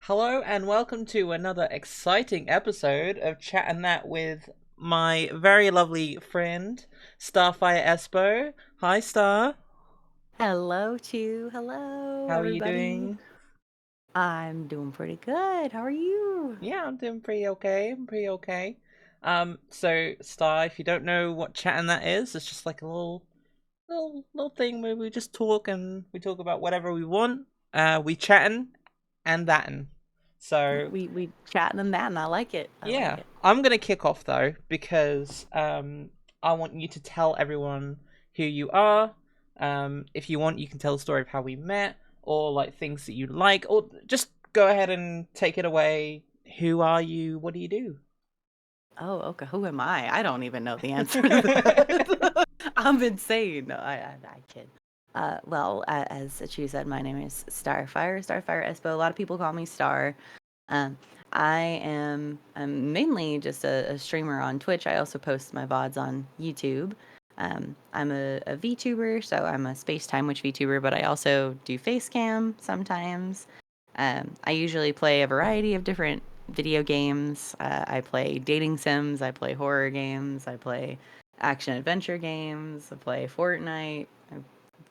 Hello and welcome to another exciting episode of Chat and That with my very lovely friend, StarfireEspo. Hi, Star. Hello, Chew. Hello, How are you everybody. doing? I'm doing pretty good. How are you? Yeah, I'm doing pretty okay. I'm pretty okay. So Star, if you don't know what Chat and That is, it's just like a little thing where we just talk and we talk about whatever we want. We chatting and thatting. So We chatting and that, and I like it. I like yeah, it. I'm gonna kick off though because I want you to tell everyone who you are. If you want, you can tell the story of how we met, or like things that you like, or just go ahead and take it away. Who are you? What do you do? Oh, okay. Who am I? I don't even know the answer to that. I'm insane. No, I kid. As Chew said, my name is StarfireEspo. A lot of people call me Star. Um, I'm mainly just a streamer on Twitch. I also post my VODs on YouTube. I'm a VTuber, so I'm a Space-Time Witch VTuber, but I also do face cam sometimes. I usually play a variety of different video games. I play dating sims, I play horror games, I play action adventure games, I play Fortnite. I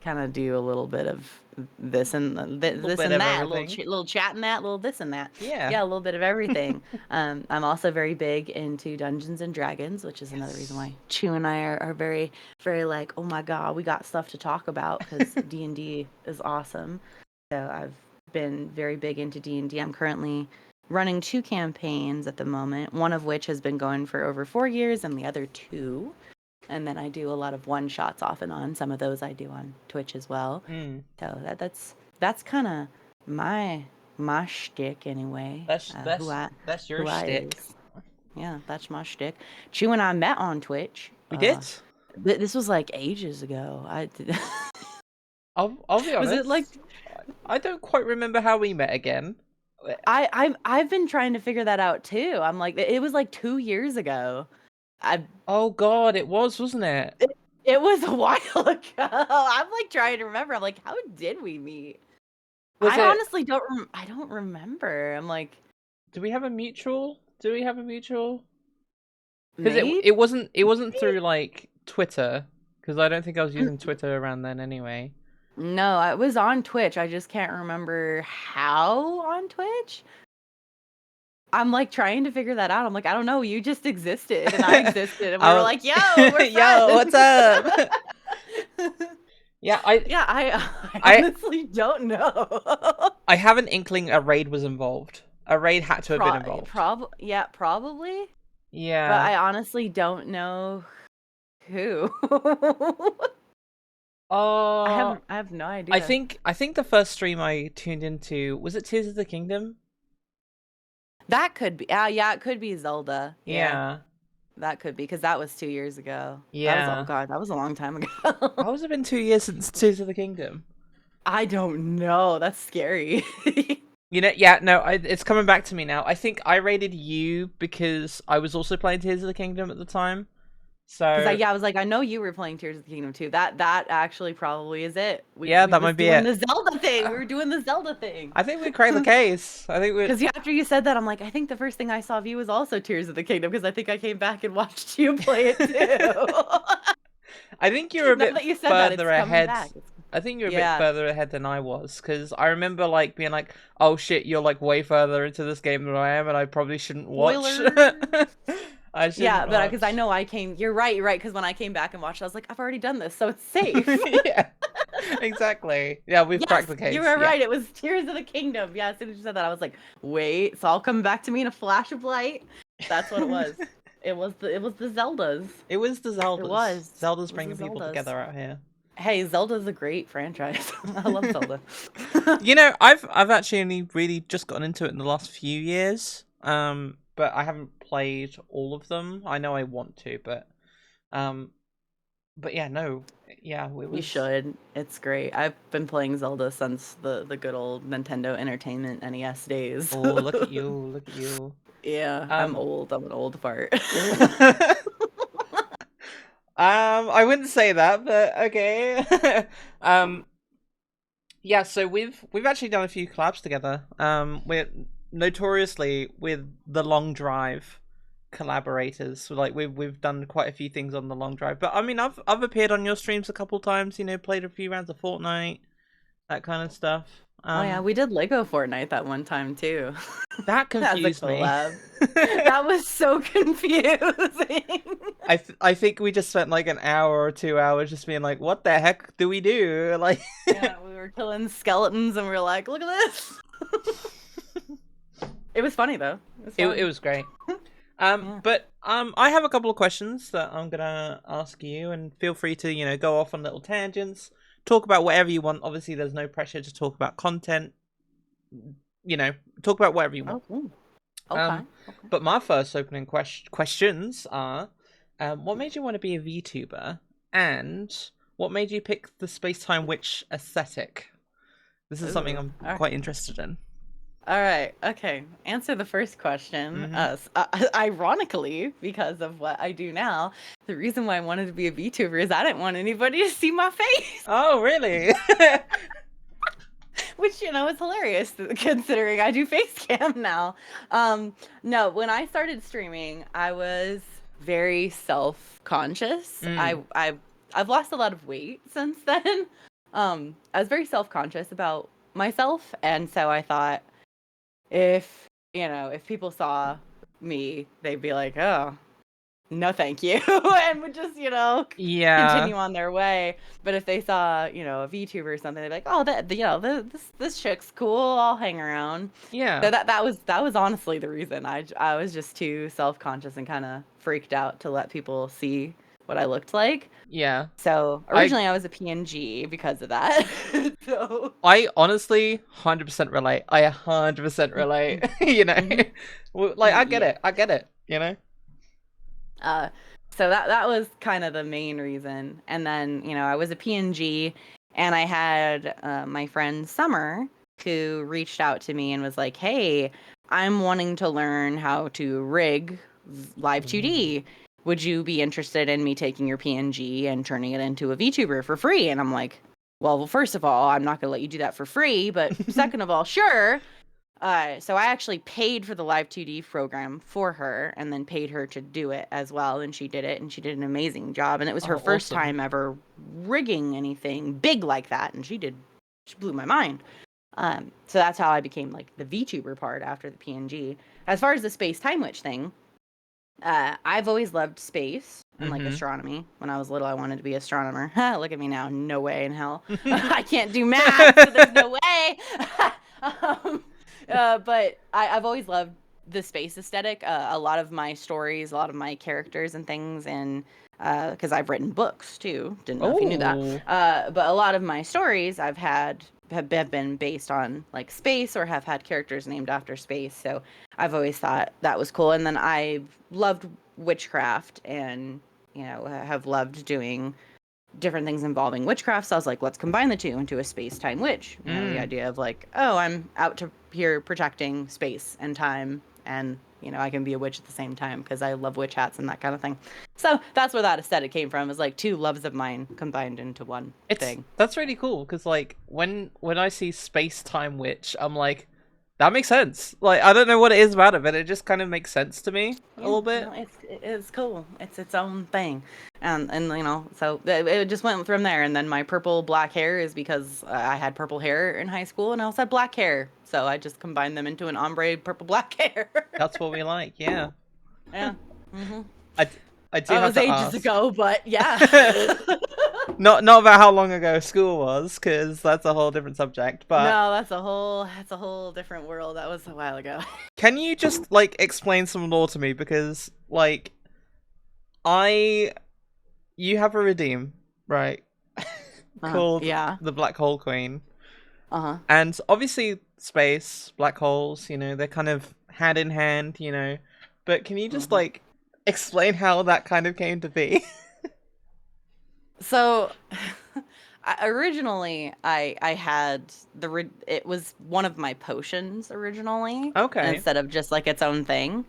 kind of do a little bit of A little this bit and of that, everything. little chat and that, little this and that. Yeah. Yeah, a little bit of everything. I'm also very big into Dungeons and Dragons, which is another reason Yes. why Chew and I are very, very like, oh my god, we got stuff to talk about because D&D is awesome. So I've been very big into D&D. I'm currently running two campaigns at the moment, one of which has been going for over 4 years, and the other two. And then I do a lot of one shots off and on. Some of those I do on Twitch as well. Mm. So that's kind of my my shtick anyway. That's Who that's I that's your who I shtick. is. Yeah, that's my shtick. Chew and I met on Twitch. We did. This was like ages ago. I did. I'll be Was it like honest. I don't quite remember how we met again. I've been trying to figure that out too. I'm like it was like 2 years ago. I Oh God, it was, wasn't it? it, it was a while ago. I'm like trying to remember. I'm like, how did we meet? Was I it? honestly I don't remember. I'm like, Do we have a mutual? Do we have a mutual? Because it maybe? it wasn't it wasn't through like Twitter. Because I don't think I was using Twitter around then anyway. No, I was on Twitch. I just can't remember how on Twitch. I'm like trying to figure that out. I'm like, I don't know. You just existed and I existed, and we were I like, yo, we're Yo, friends. what's up? Yeah, Yeah, I I honestly don't know. I have an inkling a raid was involved. A raid had to have been involved. Yeah, probably. But Yeah. I honestly don't know who. Uh, I have no I idea. think I think the first stream I tuned into was it Tears of the Kingdom. That could be. Yeah, it could be Zelda. Yeah, Yeah. that could be because that was 2 years ago. That was, oh Yeah. god, that was a long time ago. How has it been 2 years since Tears of the Kingdom? I don't know. That's scary. You know, yeah, no, it's coming back to me now. I think I rated you because I was also playing Tears of the Kingdom at the time. Because So I was like, I know you were playing Tears of the Kingdom too. That actually probably is it. yeah, We that was might be doing it. the Zelda thing. We were doing the Zelda thing. I think we cracked the case. I think we. Because after you said that, I'm like, I think the first thing I saw of you was also Tears of the Kingdom because I think I came back and watched you play it too. I think you're a Now bit that you said that, further it's coming ahead. back. I think you're a bit Yeah. further ahead than I was because I remember like being like, "Oh shit, you're like way further into this game than I am, and I probably shouldn't watch." Spoilers. I Yeah, shouldn't but because I watch. know I came, you're right, you're right. Because when I came back and watched, I was like, I've already done this, so it's safe. Yeah, exactly. Yeah, we've cracked Yes, the you case. were Yeah. right. It was Tears of the Kingdom. Yeah, as soon as you said that, I was like, wait, it's all coming back to me in a flash of light. That's what it was. It was the Zeldas. It was the It Zeldas. was. Zelda's It was the bringing people Zeldas. together out here. Hey, Zelda's a great franchise. I love Zelda. You know, I've actually only really just gotten into it in the last few years. But I haven't played all of them. I know I want to, um, but yeah, no, yeah, it You was. should. It's great. I've been playing Zelda since the good old Nintendo Entertainment NES days. Oh, look at you, look at you. Yeah, I'm Um, old. I'm an old fart. I wouldn't say that, but okay. um, yeah, so we've actually done a few collabs together. We're notoriously with the long drive collaborators, so, like we've done quite a few things on the long drive. But I mean, I've appeared on your streams a couple times. You know, played a few rounds of Fortnite, that kind of stuff. Oh yeah, we did Lego Fortnite that one time too. That As a confused me. collab. That was so confusing. I think we just spent like an hour or 2 hours just being like, what the heck do we do? Like, Yeah, we were killing skeletons and we were like, look at this. It was funny though. it was great. Yeah. But I have a couple of questions that I'm gonna ask you, and feel free to, you know, go off on little tangents, talk about whatever you want. Obviously, there's no pressure to talk about content. You know, talk about whatever you want. Oh, cool. Okay. But my first opening questions are, what made you want to be a VTuber, and what made you pick the space-time witch aesthetic? This is something I'm quite interested in. All right. Okay. Answer the first question. Ironically, because of what I do now, the reason why I wanted to be a VTuber is I didn't want anybody to see my face. Oh, really? Which, you know, is hilarious considering I do face cam now. No, when I started streaming, I was very self-conscious. I've lost a lot of weight since then. I was very self-conscious about myself, and so I thought, if people saw me, they'd be like, oh, no thank you, and would just, continue on their way. But if they saw, a VTuber or something, they'd be like, oh, this chick's cool, I'll hang around. Yeah. So that was honestly the reason. I was just too self-conscious and kind of freaked out to let people see what I looked like. Yeah. So originally I was a PNG because of that. So I honestly 100% relate. I 100% relate. You know, like I get it. You know. So that was kind of the main reason. And then I was a PNG, and I had my friend Summer, who reached out to me and was like, "Hey, I'm wanting to learn how to rig live 2D. Would you be interested in me taking your PNG and turning it into a VTuber for free?" And I'm like, well, first of all, I'm not going to let you do that for free. But second of all, sure. So I actually paid for the live 2D program for her, and then paid her to do it as well. And she did it, and she did an amazing job. And it was her first time ever rigging anything big like that. And she blew my mind. So that's how I became like the VTuber part after the PNG. As far as the space time witch thing, I've always loved space and like astronomy. When I was little, I wanted to be an astronomer. Look at me now. No way in hell. I can't do math, so there's no way. But I've always loved the space aesthetic. A lot of my stories, a lot of my characters and things, and because I've written books too. Didn't know if you knew that. But a lot of my stories have been based on like space, or have had characters named after space. So I've always thought that was cool. And then I've loved witchcraft, and have loved doing different things involving witchcraft. So I was like, let's combine the two into a space-time witch. The idea of like, oh, I'm out to here protecting space and time, and I can be a witch at the same time because I love witch hats and that kind of thing. So that's where that aesthetic came from. Is like two loves of mine combined into one thing. That's really cool, because like when I see space-time witch, I'm like, that makes sense. Like, I don't know what it is about it, but it just kind of makes sense to me a little bit. It's cool. It's its own thing. And so it just went from there. And then my purple black hair is because I had purple hair in high school, and I also had black hair. So I just combined them into an ombre purple black hair. That's what we like, yeah. Yeah. I do that have was to ages ask. ago, but yeah. Not about how long ago school was, because that's a whole different subject. But no, that's a whole different world. That was a while ago. Can you just like explain some lore to me? Because like, you have a redeem, right? Called the Black Hole Queen. And obviously space, black holes, they're kind of hand in hand, But can you just like explain how that kind of came to be? So, originally, I had it was one of my potions originally. Okay. Instead of just like its own thing,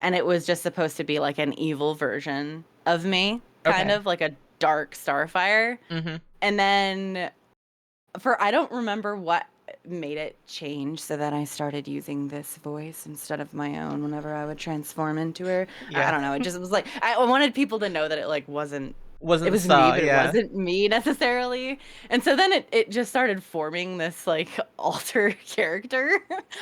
and it was just supposed to be like an evil version of me, kind of like a dark Starfire. And then, I don't remember what made it change so that I started using this voice instead of my own whenever I would transform into her. I Yeah. don't know. It just was like I wanted people to know that it like it Wasn't was me, Star, but it yeah. wasn't me necessarily. And so then it just started forming this like alter character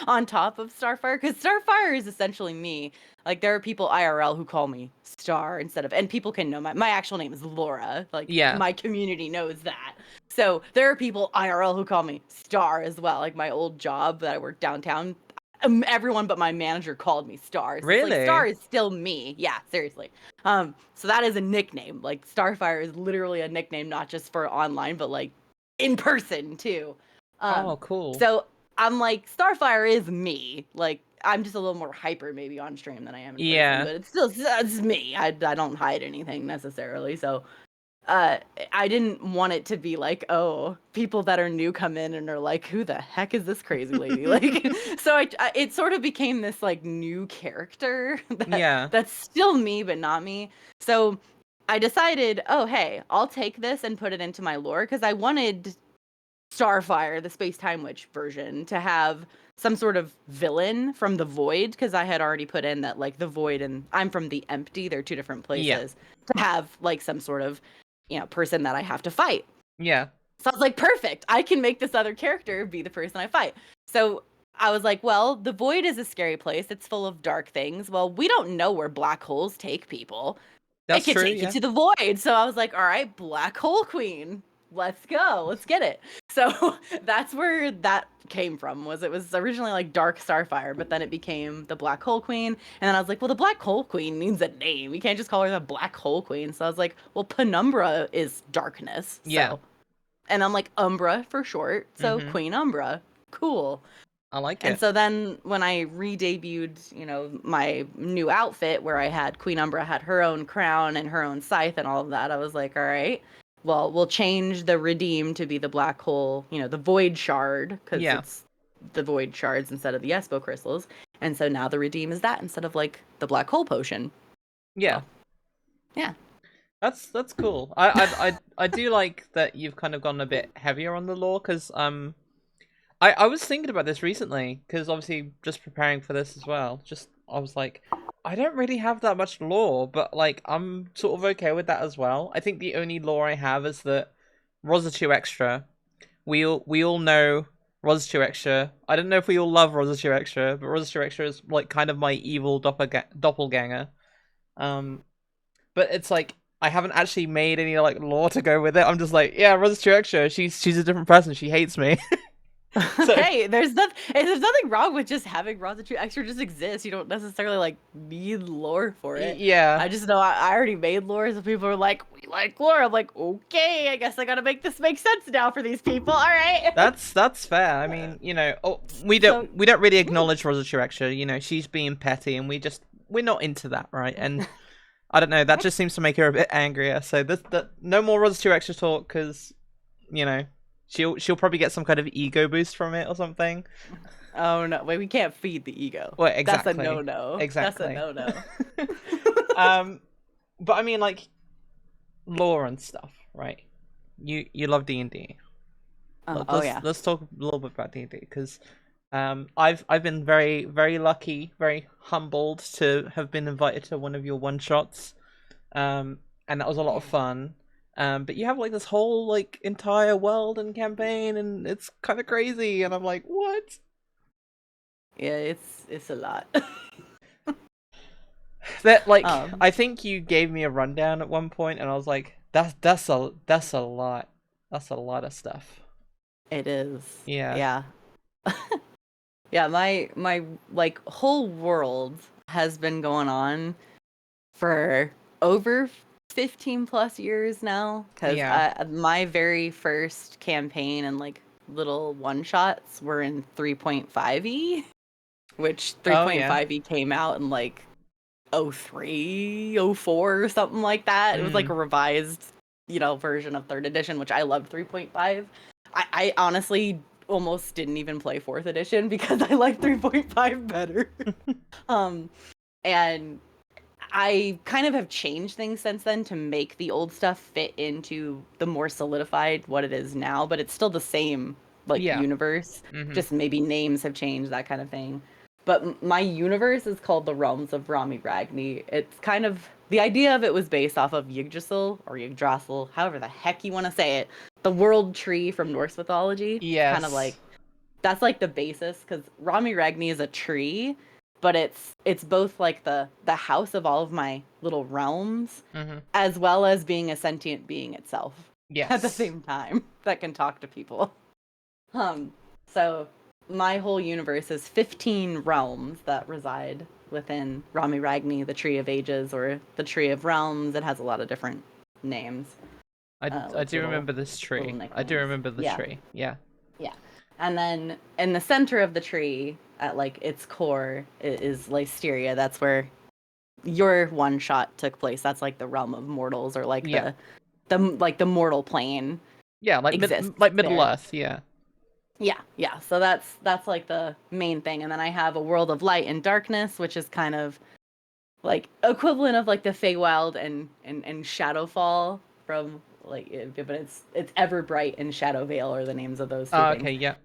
on top of Starfire, because Starfire is essentially me. Like there are people IRL who call me Star instead of, and people can know my actual name is Laura. Like Yeah. my community knows that. So there are people IRL who call me Star as well. Like my old job that I worked downtown, everyone but my manager called me Star. So it's like Star Really? is still me. Yeah, seriously. So that is a nickname. Like Starfire is literally a nickname, not just for online, but like in person too. Um, Oh, cool. so I'm like, Starfire is me. Like I'm just a little more hyper maybe on stream than I am in person, Yeah. but it's me. I don't hide anything necessarily. So I didn't want it to be like, oh, people that are new come in and are like, who the heck is this crazy lady? Like, so it sort of became this like new character Yeah. that's still me but not me. So I decided, oh hey, I'll take this and put it into my lore, because I wanted Starfire, the Space Time Witch version, to have some sort of villain from the Void, because I had already put in that like the Void and I'm from the Empty, they're two different Yeah. places, to have like some sort of, person that I have to fight. Yeah. So I was like, perfect, I can make this other character be the person I fight. So I was like, well, the Void is a scary place. It's full of dark things. Well, we don't know where black holes take people. It That's could true, take you yeah. to the Void. So I was like, all right, Black Hole Queen. Let's go. Let's get it. So that's where that came from. It was originally like Dark Starfire, but then it became the Black Hole Queen. And then I was like, well, the Black Hole Queen needs a name. You can't just call her the Black Hole Queen. So I was like, well, Penumbra is darkness. Yeah. So, and I'm like Umbra for short. So Mm-hmm. Queen Umbra. Cool. I like And it. so then when I re-debuted, my new outfit where I had Queen Umbra had her own crown and her own scythe and all of that, I was like, all right, well, we'll change the redeem to be the black hole, the void shard, because Yeah. it's the void shards instead of the Espo crystals. And so now the redeem is that instead of like the black hole potion. Yeah. So, yeah. That's cool. I do like that you've kind of gone a bit heavier on the lore, because I was thinking about this recently, because obviously just preparing for this as well. Just I was like, I don't really have that much lore, but like I'm sort of okay with that as well. I think the only lore I have is that Rozzachu Extra. We all know Rozzachu Extra. I don't know if we all love Rozzachu Extra, but Rozzachu Extra is like kind of my evil doppelganger. Um, but it's like I haven't actually made any like lore to go with it. I'm just like, yeah, Rozzachu Extra. She's a different person. She hates me. So Hey, there's nothing wrong with just having Rozzachu Extra just exist. You don't necessarily like need lore for it. yeah, I just know I already made lore, so people are like, we like lore. I'm like, okay, I guess I gotta make this make sense now for these people. All right. that's fair. I mean, we So, don't really mm, acknowledge Rozzachu Extra. She's being petty, and we're not into that, right? And I don't know. That just seems to make her a bit angrier. So no more Rozzachu Extra talk, because you know she'll probably get some kind of ego boost from it or something. oh no, wait, we can't feed the ego. Well, That's a exactly, no-no. That's a exactly. no-no. But I mean, like lore and stuff, right? You love D&D. Oh yeah. Let's talk a little bit about D&D, because I've been very very lucky, very humbled to have been invited to one of your one shots, and that was a lot of fun. But you have like this whole like entire world and campaign, and it's kind of crazy, and I'm like, what? Yeah, it's a lot. That like Um, I think you gave me a rundown at one point, and I was like, that's a lot. That's a lot of stuff. it is. Yeah. Yeah. Yeah, my like whole world has been going on for over 15 plus years now, because Yeah. my very first campaign and like little one shots were in 3.5e, which Oh yeah. 3.5e came out in like '03, '04 or something like that. It was like Mm. a revised, version of third edition, which I loved 3.5. I honestly almost didn't even play fourth edition because I like 3.5 better. um, and I kind of have changed things since then to make the old stuff fit into the more solidified what it is now, but it's still the same like Yeah. universe. Mm-hmm. Just maybe names have changed, that kind of thing. But my universe is called the Realms of Rami Ragni. It's kind of the idea of it was based off of Yggdrasil or Yggdrasil, however the heck you want to say it, the world tree from Norse mythology. It's kind of like Yes. that's like the basis because Rami Ragni is a tree, but it's both like the house of all of my little realms, Mm-hmm. as well as being a sentient being itself at the Yes. same time that can talk to people. Um, so my whole universe is 15 realms that reside within Rami Ragni, the Tree of Ages, or the Tree of Realms. It has a lot of different names, I like do remember this little tree. I do nicknames. remember the Yeah, tree. Yeah. yeah. And then in the center of the tree, at like its core, is Lysteria. That's where your one shot took place. That's like the realm of mortals, or like Yeah. the mortal plane Yeah, exists like Middle there. Earth, yeah. Yeah, yeah. So that's like the main thing. And then I have a world of light and darkness, which is kind of like equivalent of like the Feywild and Shadowfall from like but it's Everbright and Shadowvale are the names of those two Oh, things. okay, yeah.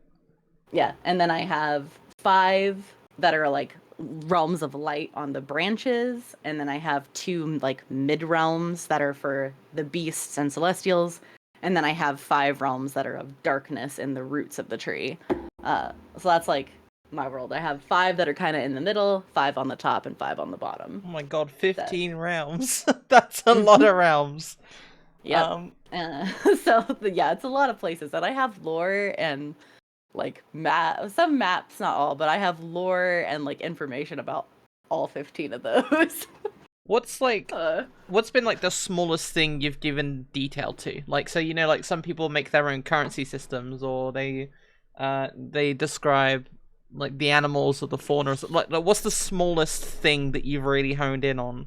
Yeah. And then I have 5 that are like realms of light on the branches, and then I have 2 like mid realms that are for the beasts and celestials, and then I have 5 realms that are of darkness in the roots of the tree. So that's like my world. I have 5 that are kind of in the middle, 5 on the top, and 5 on the bottom. Oh my god, That 15 realms. That's a lot Mhm. of realms. Yep. Um, Uh, yeah, it's a lot of places, and I have lore and like some maps, not all, but I have lore and like information about all 15 of those. what's like uh, what's been like the smallest thing you've given detail to? Like, so you know, like some people make their own currency systems, or they describe like the animals or the fauna. Or like what's the smallest thing that you've really honed in on?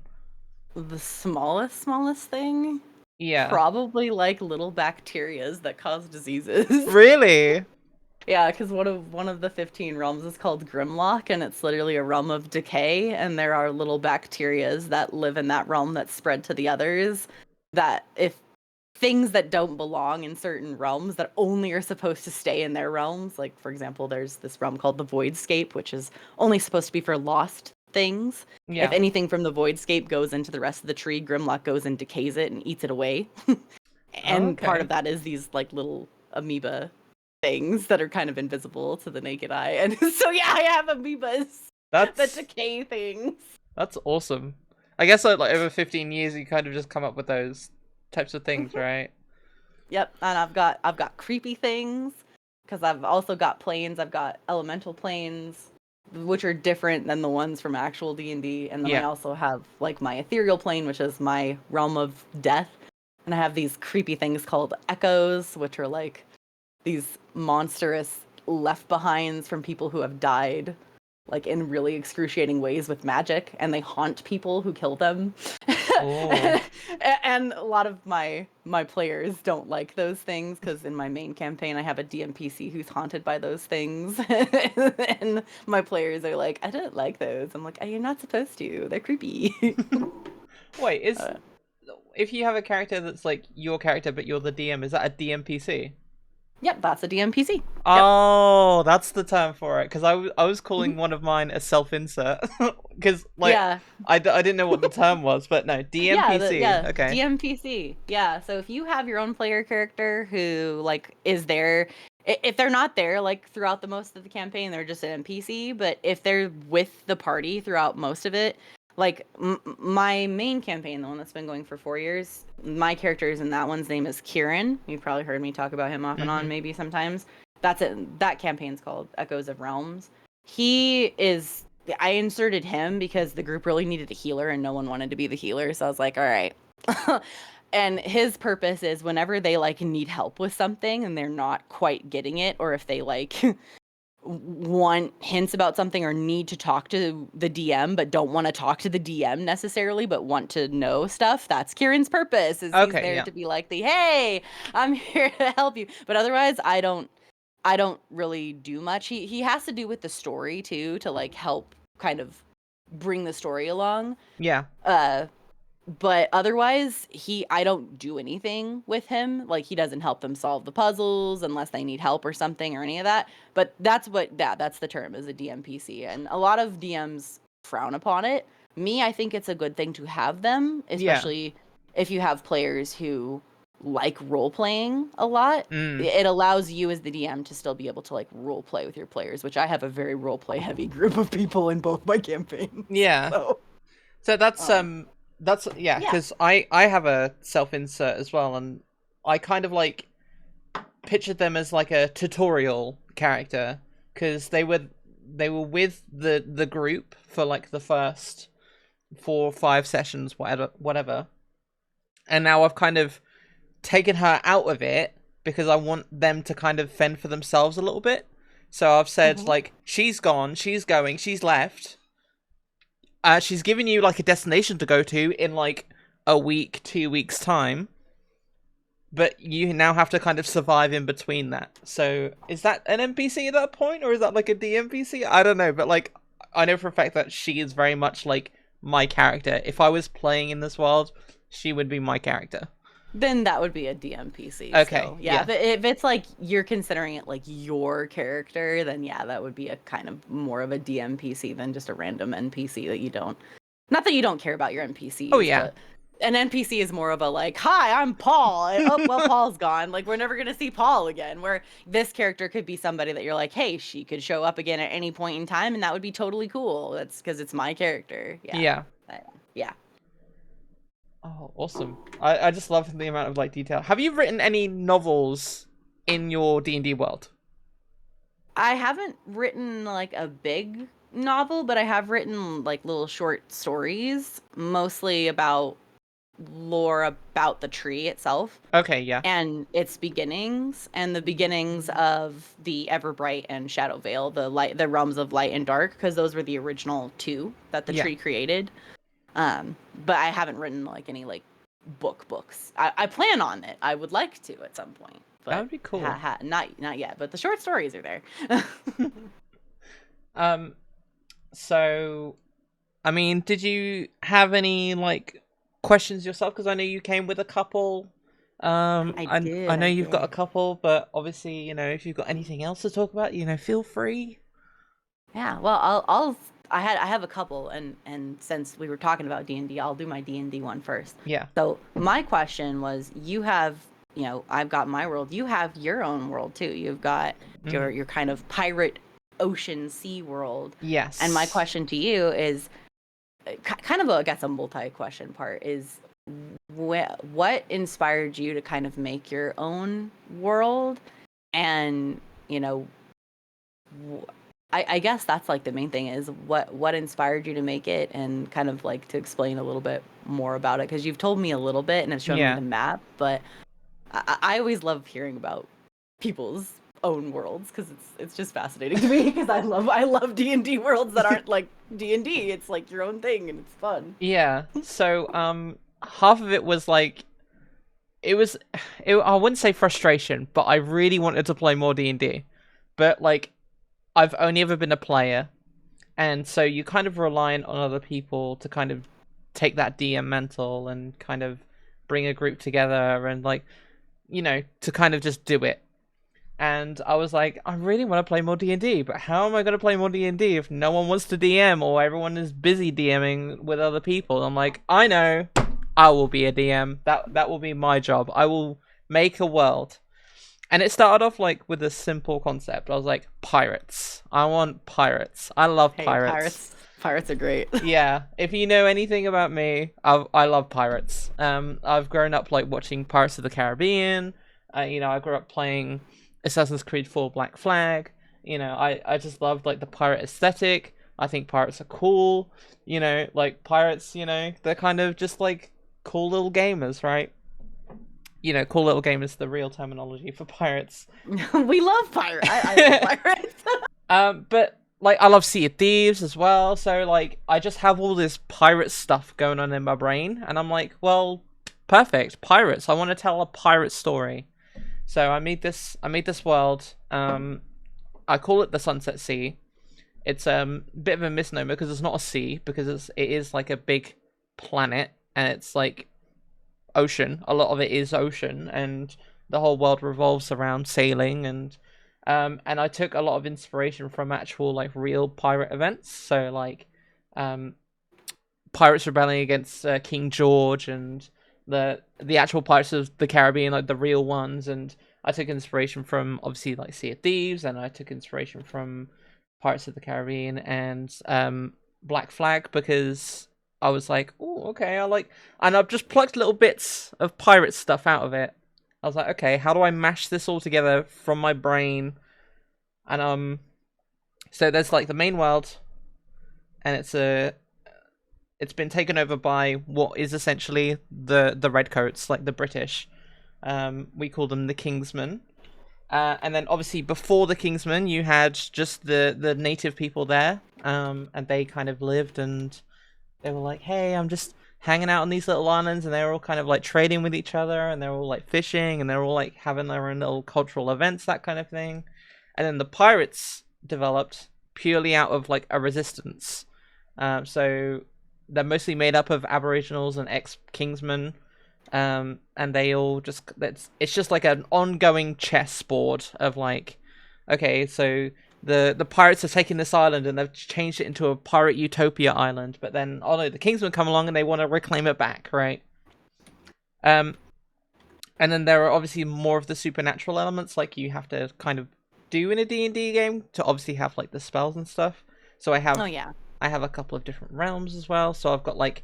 the smallest thing, Yeah. probably like little bacterias that cause diseases. Really? Yeah, because one of the 15 realms is called Grimlock, and it's literally a realm of decay, and there are little bacterias that live in that realm that spread to the others. That if things that don't belong in certain realms that only are supposed to stay in their realms, like for example, there's this realm called the Voidscape, which is only supposed to be for lost things. If Yeah. anything from the Voidscape goes into the rest of the tree, Grimlock goes and decays it and eats it away. And part of Okay. that is these like little amoeba things that are kind of invisible to the naked eye. And so yeah, I have amoebas that That's decay things. that's awesome. I guess like over 15 years, you kind of just come up with those types of things, Mhm. right? Yep, and I've got creepy things because I've also got planes. I've got elemental planes, which are different than the ones from actual D&D. And then I Yeah. also have like my ethereal plane, which is my realm of death. And I have these creepy things called echoes, which are like these monstrous left behinds from people who have died like in really excruciating ways with magic, and they haunt people who kill them. Oh. And a lot of my players don't like those things because in my main campaign I have a DMPC who's haunted by those things. And my players are like, I don't like those. I'm like, you're not supposed to, they're creepy. Wait, is uh, if you have a character that's like your character but you're the DM, is that a DMPC? yep, that's a DMPC. Yep. Oh, that's the term for it. Because I was Mhm. calling one of mine a self-insert. Because like Yeah. I didn't know what the term was, but no, DMPC. Yeah, Okay. DMPC. Yeah, so if you have your own player character who like is there, if they're not there like throughout the most of the campaign, they're just an NPC. But if they're with the party throughout most of it, like my main campaign, the one that's been going for 4 years, my character is in that one's name is Kieran. You've probably heard me talk about him off and on, Mm-hmm. maybe sometimes. That's it. That campaign's called Echoes of Realms. He is I inserted him because the group really needed a healer and no one wanted to be the healer. So I was like, all right. And his purpose is whenever they like need help with something and they're not quite getting it, or if they like want hints about something or need to talk to the DM but don't want to talk to the DM necessarily but want to know stuff, that's Kieran's purpose. Is he's Okay. there Yeah. to be like the hey, I'm here to help you. But otherwise I don't really do much. He has to do with the story too to like help kind of bring the story along. Yeah. Uh but otherwise I don't do anything with him. Like, he doesn't help them solve the puzzles unless they need help or something or any of that. But that's the term, is a DMPC, and a lot of DMs frown upon it. Me, I think it's a good thing to have them, Yeah. especially if you have players who like role playing a lot. Mm. It allows you as the DM to still be able to like role play with your players, which I have a very role play heavy group of people in both my campaigns. Yeah. So That's yeah, yeah. because I have a self insert as well, and I kind of like pictured them as like a tutorial character because they were with the group for like the first 4 or 5 sessions, whatever, and now I've kind of taken her out of it because I want them to kind of fend for themselves a little bit. So I've said like, she's gone, she's going, she's left. She's giving you like a destination to go to in like a week, 2 weeks time, but you now have to kind of survive in between that. So is that an NPC at that point, or is that like a DMPC? I don't know, but like I know for a fact that she is very much like my character. If I was playing in this world, she would be my character. Then that would be a DMPC. Okay, So, yeah. if it's like you're considering it like your character, then yeah, that would be a kind of more of a DMPC than just a random NPC that you don't. Not that you don't care about your NPCs, Oh yeah. but an NPC is more of a like, "Hi, I'm Paul." And, oh, well, Paul's gone. Like, we're never gonna see Paul again. Where this character could be somebody that you're like, "Hey, she could show up again at any point in time, and that would be totally cool." That's because it's my character. Yeah. Yeah. Yeah. Oh, awesome. I just love the amount of like detail. Have you written any novels in your D&D world? I haven't written like a big novel, but I have written like little short stories, mostly about lore about the tree itself Okay, yeah. and its beginnings, and the beginnings of the Everbright and Shadow Vale, the realms of light and dark, because those were the original two that the Yeah. tree created. But I haven't written like any like books. I plan on it. I would like to at some point, That but would be cool. not yet. But the short stories are there. So, I mean, did you have any like questions yourself? Because I know you came with a couple. I know I you've got a did. couple, but obviously, if you've got anything else to talk about, feel free. Yeah, well, I have a couple, and since we were talking about D&D, I'll do my D&D one first. Yeah. So my question was, you have, I've got my world. You have your own world too. You've got your kind of pirate ocean sea world. Yes. And my question to you is kind of I guess a multi-question part is what inspired you to kind of make your own world, and I guess that's like the main thing is what inspired you to make it, and kind of like to explain a little bit more about it, because you've told me a little bit and have shown me the map, but I always love hearing about people's own worlds, because it's just fascinating to me, because I love D&D worlds that aren't like D&D. It's like your own thing and it's fun. Yeah. So half of it was like I wouldn't say frustration, but I really wanted to play more D&D. But like I've only ever been a player, and so you kind of relying on other people to kind of take that DM mantle and kind of bring a group together and like, to kind of just do it. And I was like, I really want to play more D&D, but how am I going to play more D&D if no one wants to DM or everyone is busy DMing with other people? And I'm like, I know, I will be a DM. That will be my job. I will make a world. And it started off like with a simple concept. I was like, pirates. I want pirates. I love pirates. Pirates are great. Yeah, if you know anything about me, I love pirates. I've grown up like watching Pirates of the Caribbean. I grew up playing Assassin's Creed 4 Black Flag. I just loved like the pirate aesthetic. I think pirates are cool. Like pirates, they're kind of just like cool little gamers, right? Cool little game is the real terminology for pirates. We love pirates. I love pirates. But like I love Sea of Thieves as well. So like I just have all this pirate stuff going on in my brain, and I'm like, well, perfect, pirates. I want to tell a pirate story. So I made this world. I call it the Sunset Sea. It's a bit of a misnomer because it's not a sea, because it is like a big planet and it's like ocean. A lot of it is ocean, and the whole world revolves around sailing. And I took a lot of inspiration from actual like real pirate events. So like pirates rebelling against King George and the actual Pirates of the Caribbean, like the real ones. And I took inspiration from obviously like Sea of Thieves, and I took inspiration from Pirates of the Caribbean and Black Flag, because I was like, oh, okay, and I've just plucked little bits of pirate stuff out of it. I was like, okay, how do I mash this all together from my brain? And so there's like the main world, and it's been taken over by what is essentially the redcoats, like the British. We call them the Kingsmen. And then obviously before the Kingsmen, you had just the native people there, and they kind of lived, and they were like, hey, I'm just hanging out on these little islands, and they were all kind of like trading with each other, and they were all like fishing, and they were all like having their own little cultural events, that kind of thing. And then the pirates developed purely out of like a resistance. So they're mostly made up of Aboriginals and ex-Kingsmen, and they all just it's just like an ongoing chessboard of like, okay, so the pirates have taken this island and they've changed it into a pirate utopia island, but then oh no, the Kingsmen come along and they want to reclaim it back, right? And then there are obviously more of the supernatural elements, like you have to kind of do in a D&D game to obviously have like the spells and stuff. So I have I have a couple of different realms as well. So I've got like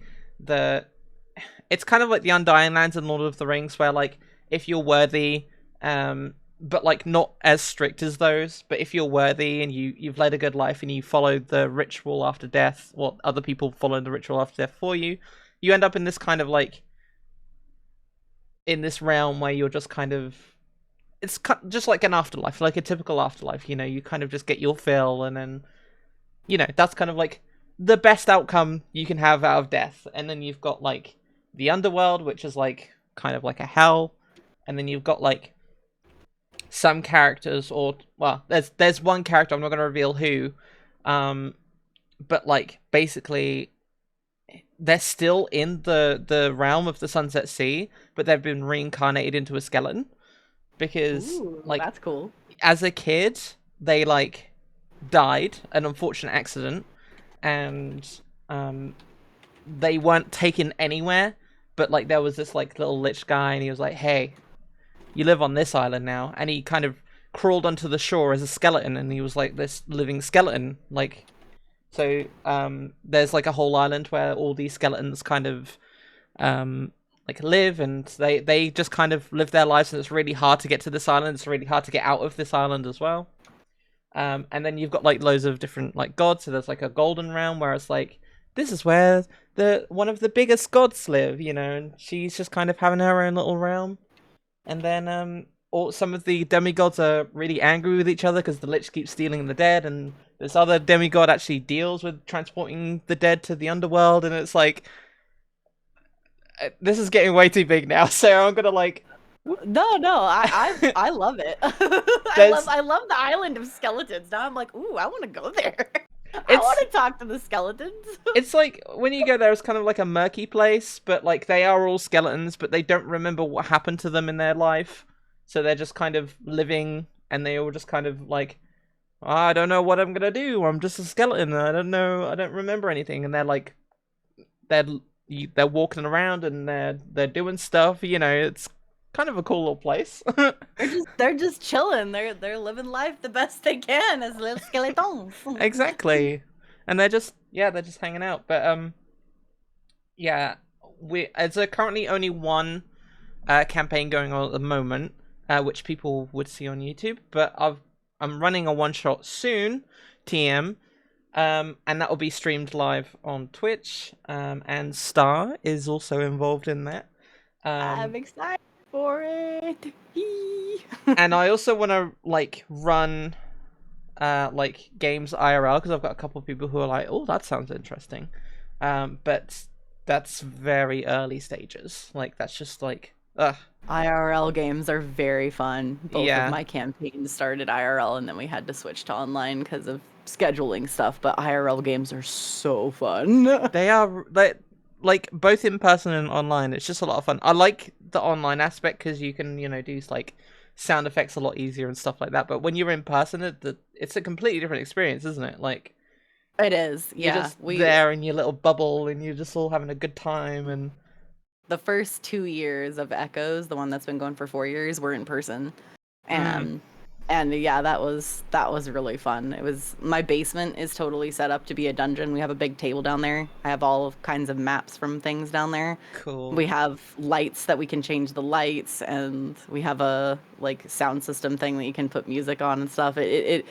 it's kind of like the Undying Lands and Lord of the Rings, where like if you're worthy, but like not as strict as those, but if you're worthy and you've led a good life and you follow the ritual after death, or other people follow the ritual after death for you, you end up in this kind of like in this realm where you're just kind of it's just like an afterlife, like a typical afterlife. You know, you kind of just get your fill, and then that's kind of like the best outcome you can have out of death. And then you've got like the underworld, which is like kind of like a hell, and then you've got like some characters, or well, there's one character, I'm not going to reveal who, but like basically they're still in the realm of the Sunset Sea, but they've been reincarnated into a skeleton, because like that's cool. As a kid they like died an unfortunate accident, and they weren't taken anywhere, but like there was this like little lich guy, and he was like, hey, you live on this island now, and he kind of crawled onto the shore as a skeleton, and he was like this living skeleton, like so there's like a whole island where all these skeletons kind of like live, and they just kind of live their lives, and it's really hard to get to this island, it's really hard to get out of this island as well. And then you've got like loads of different like gods. So there's like a golden realm where it's like, this is where one of the biggest gods live, and she's just kind of having her own little realm. And then some of the demigods are really angry with each other because the lich keeps stealing the dead, and this other demigod actually deals with transporting the dead to the underworld, and it's like, this is getting way too big now, so I'm gonna like. No, I love it. I love the island of skeletons. Now I'm like, ooh, I want to go there. I want to talk to the skeletons. It's like when you go there, it's kind of like a murky place, but like they are all skeletons, but they don't remember what happened to them in their life, so they're just kind of living, and they all just kind of like, I don't know what I'm gonna do. I'm just a skeleton. I don't know. I don't remember anything, and they're like, they're walking around and they're doing stuff. It's kind of a cool little place. they're just chilling. They're living life the best they can as little skeletons. Exactly, and they're just hanging out. But there's currently only one campaign going on at the moment, which people would see on YouTube. But I'm running a one shot soon, TM. And that will be streamed live on Twitch. And Star is also involved in that. I'm excited for it. And I also want to like run like games IRL, because I've got a couple of people who are like, oh, that sounds interesting. But that's very early stages. Like that's just like IRL games are very fun. Both of my campaigns started IRL, and then we had to switch to online because of scheduling stuff. But IRL games are so fun. They are. like both in person and online. It's just a lot of fun. I like the online aspect because you can, do like sound effects a lot easier and stuff like that. But when you're in person, it's a completely different experience, isn't it? Like It is, you're yeah. just there in your little bubble and you're just all having a good time. And The first 2 years of Echoes, the one that's been going for 4 years, were in person. And yeah, that was really fun. It was, my basement is totally set up to be a dungeon. We have a big table down there. I have all kinds of maps from things down there. cool. We have lights that we can change the lights, and we have a like sound system thing that you can put music on and stuff. It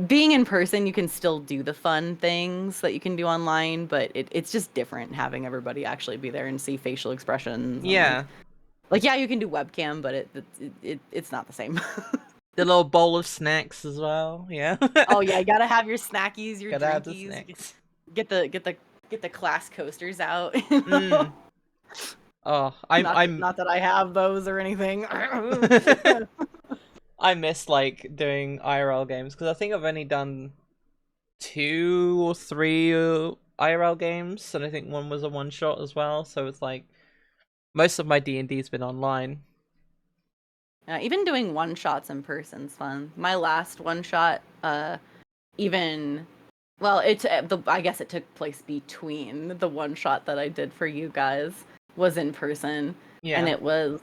being in person, you can still do the fun things that you can do online, but it's just different having everybody actually be there and see facial expressions. Yeah. And like yeah, you can do webcam, but it's not the same. The little bowl of snacks as well. Yeah. Oh yeah, you gotta have your snackies, your Gotta have the drinkies. snacks. Get the class coasters out. Mm. Oh, Not that I have those or anything. I miss like doing IRL games because I think I've only done 2 or 3 IRL games, and I think one was a one shot as well. So it's like most of my D&D's been online. Even doing one shots in person's fun. My last one shot, even well, I guess it took place between the one shot that I did for you guys was in person, Yeah. and it was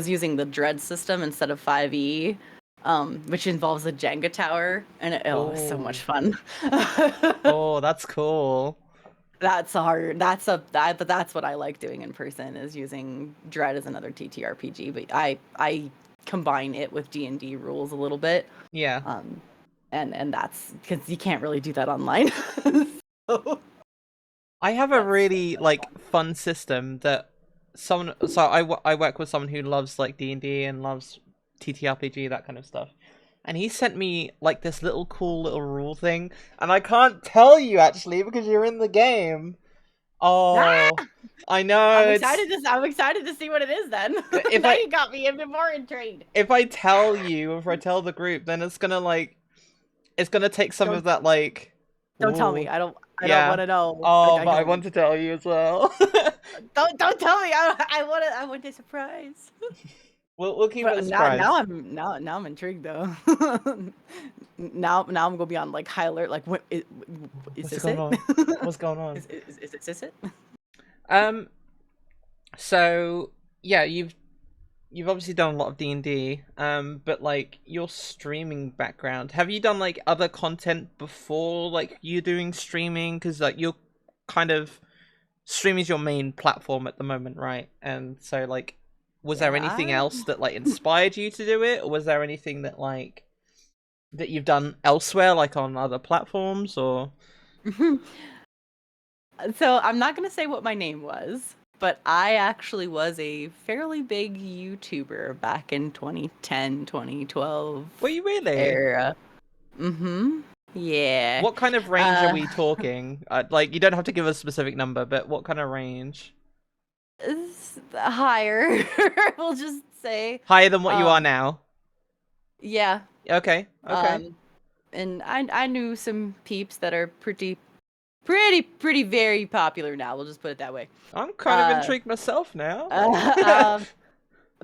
using the dread system instead of 5e, which involves a Jenga tower, and it was so much fun. Oh, that's cool. That's hard. But that's what I like doing in person, is using Dread as another TTRPG. But I combine it with D&D rules a little bit. Yeah. And that's because you can't really do that online. So, I have a really like fun system that I work with someone who loves like D&D and loves TTRPG, that kind of stuff. And he sent me like this little cool little rule thing, and I can't tell you actually because you're in the game. Oh, I know. I'm excited to see what it is then. Now you got me even more intrigued. If I tell you, if I tell the group, then it's gonna take some of that like. Don't tell me. I don't want to know. Oh, but I want to tell you as well. Don't tell me. I want a surprise. We'll keep it a surprise. Now I'm intrigued though. now I'm gonna be on like high alert. Like what is this going on? What's going on? Is this it? So yeah, you've obviously done a lot of D&D. But like your streaming background, have you done like other content before like you doing streaming? Because like you're kind of streaming is your main platform at the moment, right? And so like. Was there anything else that like inspired you to do it, or was there anything that like that you've done elsewhere, like on other platforms, or? So I'm not gonna say what my name was, but I actually was a fairly big YouTuber back in 2010, 2012. Were you really? Era. Yeah. What kind of range are we talking? Like, you don't have to give a specific number, but what kind of range? Higher. We'll just say higher than what you are now. Yeah. Okay. And I knew some peeps that are pretty very popular now. We'll just put it that way. I'm kind of intrigued myself now.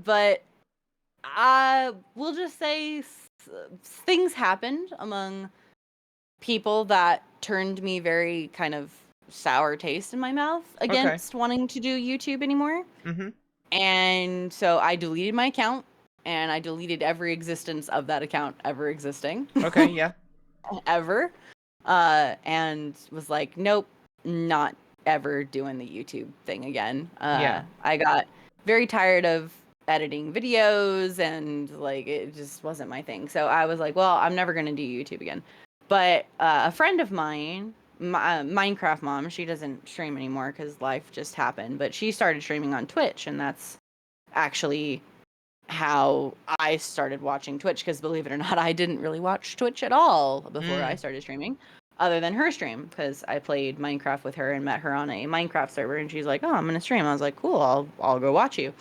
But we'll just say things happened among people that turned me very kind of sour taste in my mouth against wanting to do YouTube anymore. And so I deleted my account, and I deleted every existence of that account ever existing. Okay, yeah. Ever. And was like, nope, not ever doing the YouTube thing again. I got very tired of editing videos, and like it just wasn't my thing. So I was like, well, I'm never gonna do YouTube again. But a friend of mine, Minecraft Mom, she doesn't stream anymore because life just happened, but she started streaming on Twitch, and that's actually how I started watching Twitch, because believe it or not, I didn't really watch Twitch at all before I started streaming, other than her stream, because I played Minecraft with her and met her on a Minecraft server, and she's like, oh, I'm gonna stream. I was like, cool, I'll go watch you.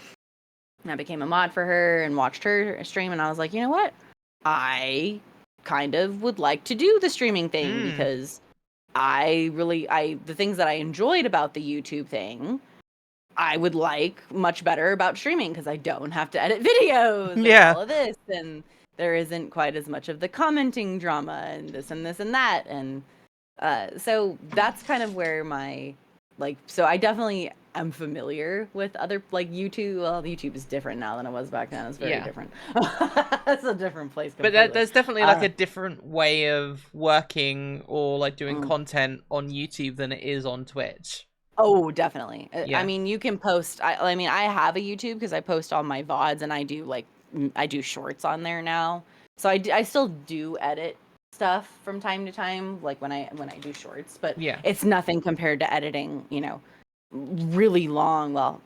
And I became a mod for her and watched her stream, and I was like, you know what? I kind of would like to do the streaming thing, because the things that I enjoyed about the YouTube thing, I would like much better about streaming because I don't have to edit videos and Yeah. all of this, and there isn't quite as much of the commenting drama and this and this and that, and so that's kind of where my so I definitely am familiar with other YouTube. Well, YouTube is different now than it was back then. It's very different. It's a different place completely. But there's definitely like a different way of working or like doing content on YouTube than it is on Twitch. Oh, definitely. Yeah. I mean, you can post. I mean, I have a YouTube because I post all my VODs and I do shorts on there now. So I still do edit stuff from time to time, like when I do shorts, but it's nothing compared to editing, really long. Well,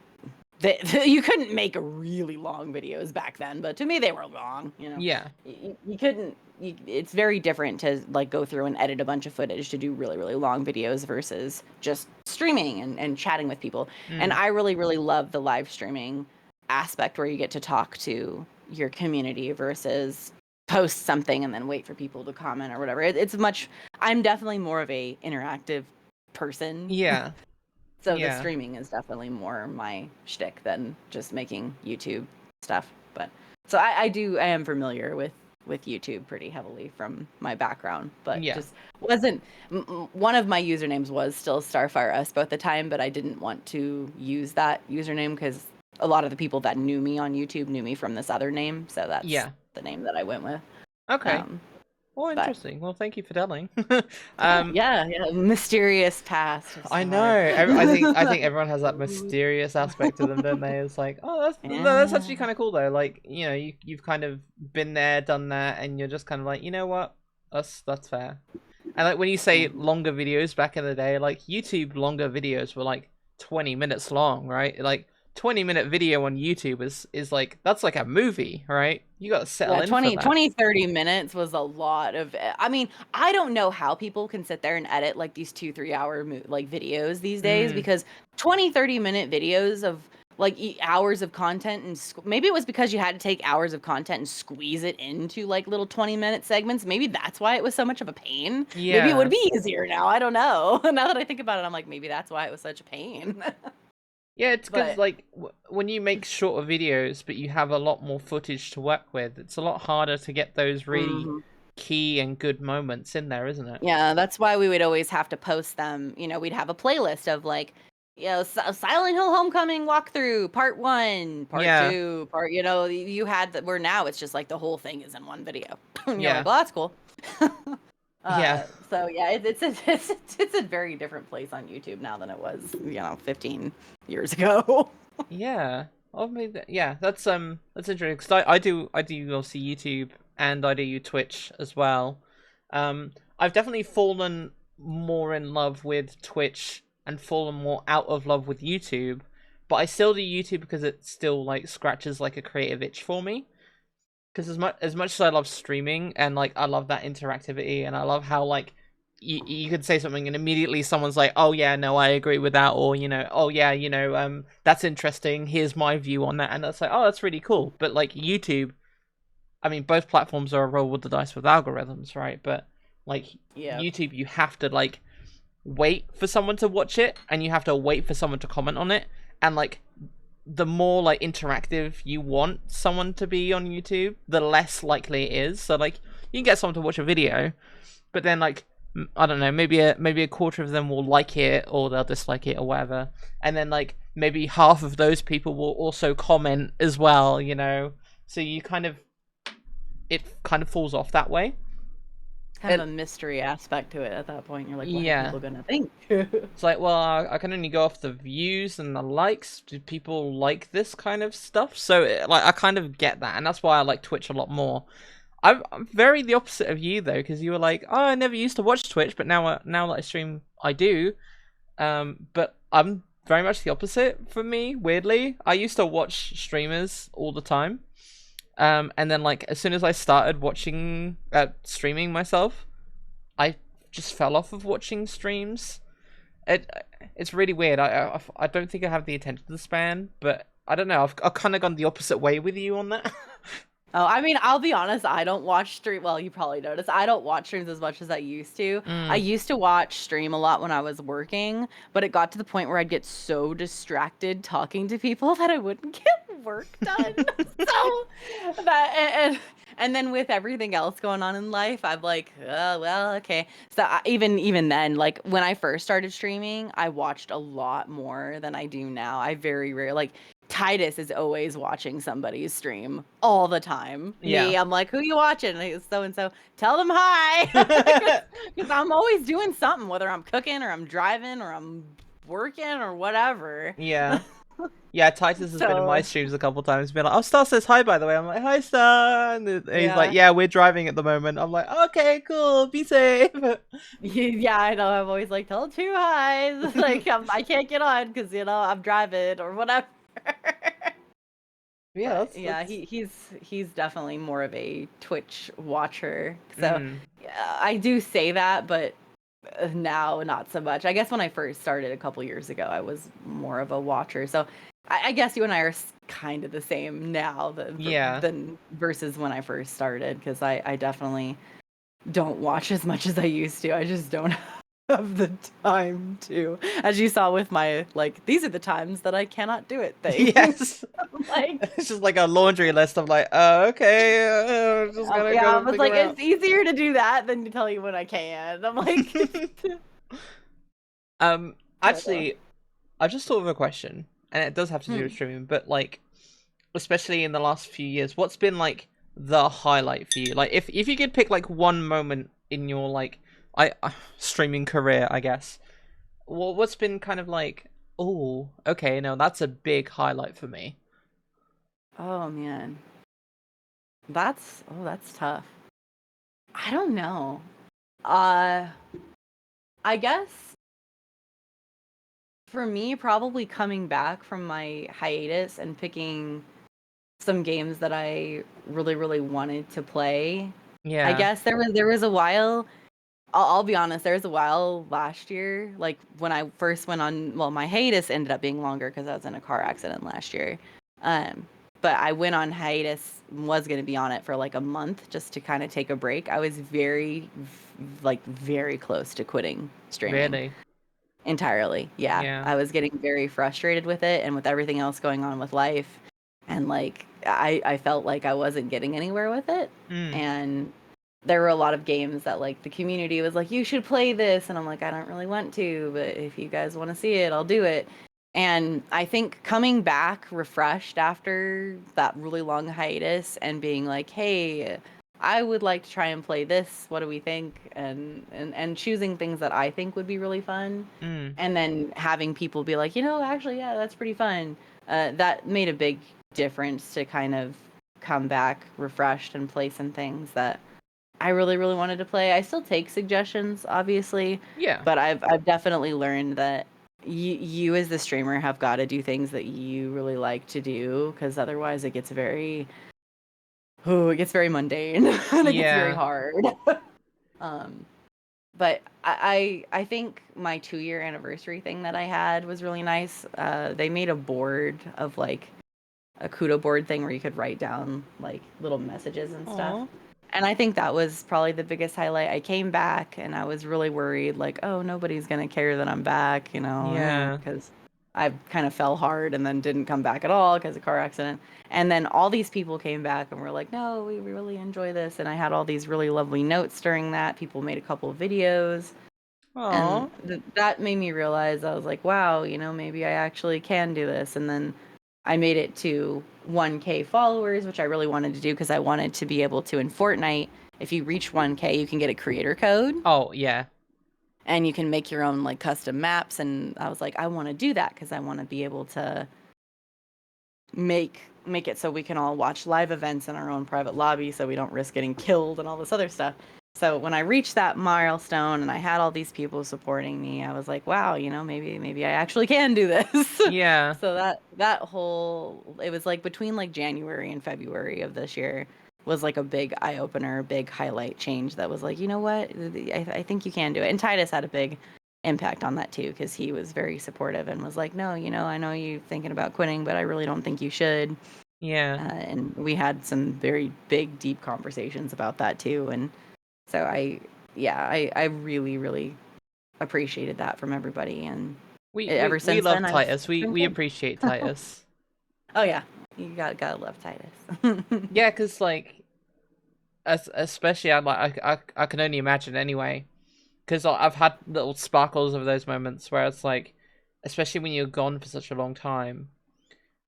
you couldn't make really long videos back then, but to me they were long. Yeah. You couldn't. It's very different to like go through and edit a bunch of footage to do really, really long videos versus just streaming and chatting with people. And I really, really love the live streaming aspect where you get to talk to your community versus post something and then wait for people to comment or whatever. I'm definitely more of a interactive person. Yeah. So the streaming is definitely more my shtick than just making YouTube stuff. But so I am familiar with YouTube pretty heavily from my background, but just wasn't one of my usernames was still StarfireEspo at the time, but I didn't want to use that username because a lot of the people that knew me on YouTube knew me from this other name, so that's the name that I went with. Okay. Well, interesting. Well, thank you for telling. Mysterious past. I know. I think everyone has that mysterious aspect to them, don't they? It's like, oh, that's actually kind of cool though. Like, you've kind of been there, done that, and you're just kind of like, you know what? That's fair. And like when you say longer videos back in the day, like YouTube longer videos were like 20 minutes long, right? Like 20-minute video on YouTube is like, that's like a movie, right? You got to settle in for that. 30 minutes was a lot of, I mean, I don't know how people can sit there and edit like these 2-3 hour videos these days, because 30-minute videos of like hours of content, and maybe it was because you had to take hours of content and squeeze it into like little 20-minute segments. Maybe that's why it was so much of a pain. Maybe it would be easier now. I don't know. Now that I think about it, I'm like, maybe that's why it was such a pain. Yeah, it's because like when you make shorter videos, but you have a lot more footage to work with, it's a lot harder to get those really key and good moments in there, isn't it? Yeah, that's why we would always have to post them. We'd have a playlist of like, Silent Hill Homecoming walkthrough, part 1, part 2, part. You had that. Where now it's just like the whole thing is in one video. You're like, well, that's cool. So it's a very different place on YouTube now than it was 15 years ago. That's interesting because I do obviously YouTube and I do Twitch as well. I've definitely fallen more in love with Twitch and fallen more out of love with YouTube, but I still do YouTube because it still like scratches like a creative itch for me. Because as much as I love streaming and like I love that interactivity and I love how like you could say something and immediately someone's like, oh yeah, no, I agree with that, or oh yeah, that's interesting, here's my view on that, and that's like, oh, that's really cool. But like YouTube, I mean, both platforms are a roll with the dice with algorithms, right? But like YouTube, you have to like wait for someone to watch it and you have to wait for someone to comment on it, and like the more like interactive you want someone to be on YouTube, the less likely it is. So like you can get someone to watch a video, but then like I don't know, maybe a quarter of them will like it or they'll dislike it or whatever, and then like maybe half of those people will also comment as well, so you it kind of falls off that way. Kind of a mystery aspect to it at that point. You're like, what are people gonna think? It's like, well, I can only go off the views and the likes. Do people like this kind of stuff? So like I kind of get that, and that's why I like Twitch a lot more. I'm very the opposite of you though, because you were like, oh, I never used to watch Twitch, but now that I stream, I do. But I'm very much the opposite for me. Weirdly, I used to watch streamers all the time. And then like as soon as I started watching streaming myself, I just fell off of watching streams. It's really weird. I don't think I have the attention span, but I don't know. I've kind of gone the opposite way with you on that. Oh, I mean, I'll be honest, I don't watch stream. Well, you probably noticed I don't watch streams as much as I used to. I Mm. used to watch stream a lot when I was working, but it got to the point where I'd get so distracted talking to people that I wouldn't get work done. So that and then with everything else going on in life, I'm like, oh well, okay. So even then, like when I first started streaming, I watched a lot more than I do now. I very rare like Titus is always watching somebody's stream all the time. Yeah. Me, I'm like, who you watching? So and so. Tell them hi, because I'm always doing something, whether I'm cooking or I'm driving or I'm working or whatever. Yeah. Yeah, Titus has been in my So streams a couple times, been like, "Oh, Star says hi, by the way." I'm like, "Hi, Star," and he's like, yeah, "Yeah, we're driving at the moment." I'm like, "Okay, cool, be safe." yeah, I know. I'm always like, tell two hi's. Like I can't get on because I'm driving or whatever. Yeah, But that's yeah, that's. he's definitely more of a Twitch watcher. So Mm. yeah, I do say that, but now not so much. I guess when I first started a couple years ago, I was more of a watcher. So I guess you and I are kind of the same now Yeah. than versus when I first started, because I definitely don't watch as much as I used to. I just don't have the time to. As you saw with my like, these are the times that I cannot do it thing. Yes. Like, It's just like a laundry list of like, okay, just gotta yeah, I go was figure like, out. it's easier to do that than to tell you when I can. I'm like, um, but, actually, I just thought of a question, and it does have to do with hmm. streaming, but like, especially in the last few years, what's been like the highlight for you? Like, if you could pick like one moment in your like, streaming career, I guess. What's been kind of like, oh, okay, no, that's a big highlight for me. Oh man, that's tough. I don't know. Uh, I guess for me, probably coming back from my hiatus and picking some games that I really, really wanted to play. I Yeah, guess there was a while. I'll be honest. There was a while last year, like when I first went on. Well, my hiatus ended up being longer because I was in a car accident last year. Um, but I went on hiatus. Was going to be on it for like a month just to kind of take a break. I was very close to quitting streaming really. entirely. Yeah, Yeah. I was getting very frustrated with it and with everything else going on with life, and like I felt like I wasn't getting anywhere with it, Mm. and there were a lot of games that like the community was like, you should play this, and I'm like, I don't really want to, but if you guys want to see it, I'll do it. And I think coming back refreshed after that really long hiatus and being like, hey, I would like to try and play this. What do we think? And choosing things that I think would be really fun, Mm. and then having people be like, actually, yeah, that's pretty fun. That made a big difference to kind of come back refreshed and play some things that I really, really wanted to play. I still take suggestions, obviously, Yeah. but I've definitely learned that you as the streamer have got to do things that you really like to do, because otherwise it gets very mundane and it gets very Yeah. hard. um, but I think my 2-year anniversary thing that I had was really nice. They made a board of like a Kudo board thing where you could write down like little messages and stuff. Aw. And I think that was probably the biggest highlight. I came back and I was really worried, like, oh, nobody's gonna care that I'm back, Yeah. because I kind of fell hard and then didn't come back at all because of car accident. And then all these people came back and were like, no, we really enjoy this. And I had all these really lovely notes during that. People made a couple of videos, Aw. and that made me realize I was like, wow, maybe I actually can do this. And then I made it to 1K followers, which I really wanted to do because I wanted to be able to in Fortnite. If you reach 1K, you can get a creator code Oh, yeah. and you can make your own like custom maps. And I was like, I want to do that because I want to be able to make it so we can all watch live events in our own private lobby so we don't risk getting killed and all this other stuff. So when I reached that milestone and I had all these people supporting me, I was like, wow, maybe I actually can do this. Yeah. So that whole, it was like between like January and February of this year was like a big eye opener, big highlight change that was like, you know what? I think you can do it. And Titus had a big impact on that too, because he was very supportive and was like, no, I know you're thinking about quitting, but I really don't think you should. Yeah. And we had some very big, deep conversations about that too. And so I really, really appreciated that from everybody. And ever We since love then, Titus. it's been We good. appreciate Titus. Oh yeah, you gotta love Titus. Yeah, because like, especially I can only imagine anyway. Because I've had little sparkles of those moments where it's like, especially when you're gone for such a long time,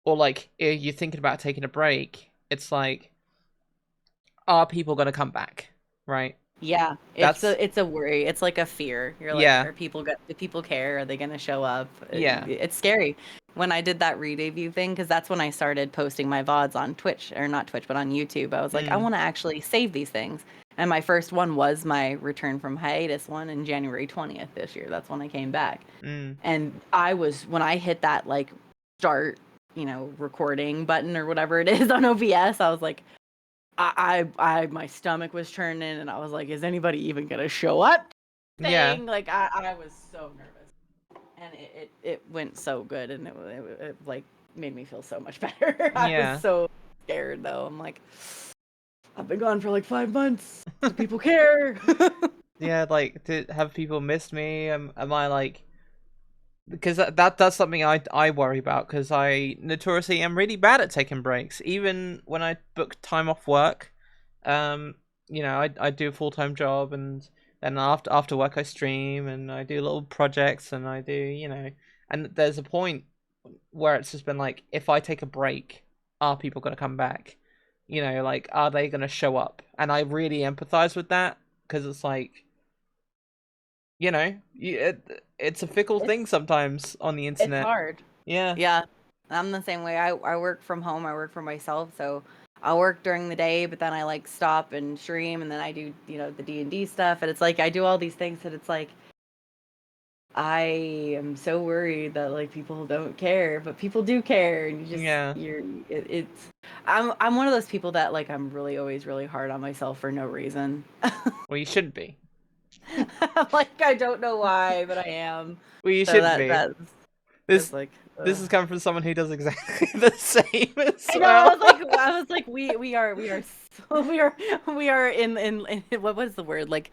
or like you're thinking about taking a break. It's like, are people gonna come back? Right. Yeah, That's it's a worry. It's like a fear. You're like, yeah, are people do people care? Are they gonna show up? yeah. It's scary. When I did that re-debut thing, because that's when I started posting my VODs on Twitch, or not Twitch, but on YouTube. I was like, I Mm, want to actually save these things. And my first one was my return from hiatus one in January 20th this year. That's when I came back. mm. And when I hit that like start, recording button or whatever it is on OBS, I was like, my stomach was churning, and I was like, is anybody even gonna show up? Yeah, Like I was so nervous, and it went so good, and it like made me feel so much better. I was yeah. so scared though. I'm like, I've been gone for like 5 months. Do people care? Yeah, like, have people missed me? Am I like, because that's something I worry about, because I notoriously am really bad at taking breaks. Even when I book time off work, um, I do a full-time job, and then after work I stream and I do little projects and I do, and there's a point where it's just been like, if I take a break, are people gonna come back? Like, are they gonna show up? And I really empathize with that, because it's like, it's a fickle it's thing sometimes on the it's internet. hard. Yeah. Yeah, I'm the same way. I work from home. I work for myself, so I work during the day, but then I like stop and stream, and then I do the D&D stuff, and it's like I do all these things that it's like I am so worried that like people don't care, but people do care, and Yeah. it's I'm one of those people that like I'm really always really hard on myself for no reason. Well, you shouldn't be. Like I don't know why, but I am. Well, you So shouldn't be. that's This like this is coming from someone who does exactly the same as I know. well. I was like, we are, we are in what was the word like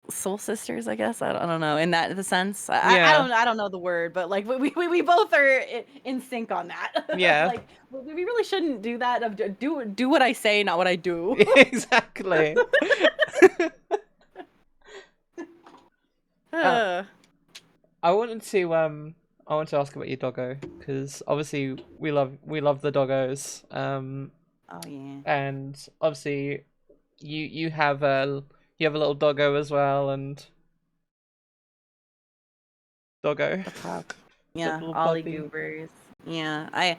soul sisters? I guess I don't know in that the sense. Yeah. I don't know the word, but like we both are in sync on that. Yeah. Like we really shouldn't do that. Of do what I say, not what I do. Exactly. uh, Uh, I wanted to ask about your doggo, because obviously we love the doggos. oh yeah, And obviously you have a little doggo as well, and doggo, the pup. the Yeah, little Ollie puppy. Goobers. Yeah,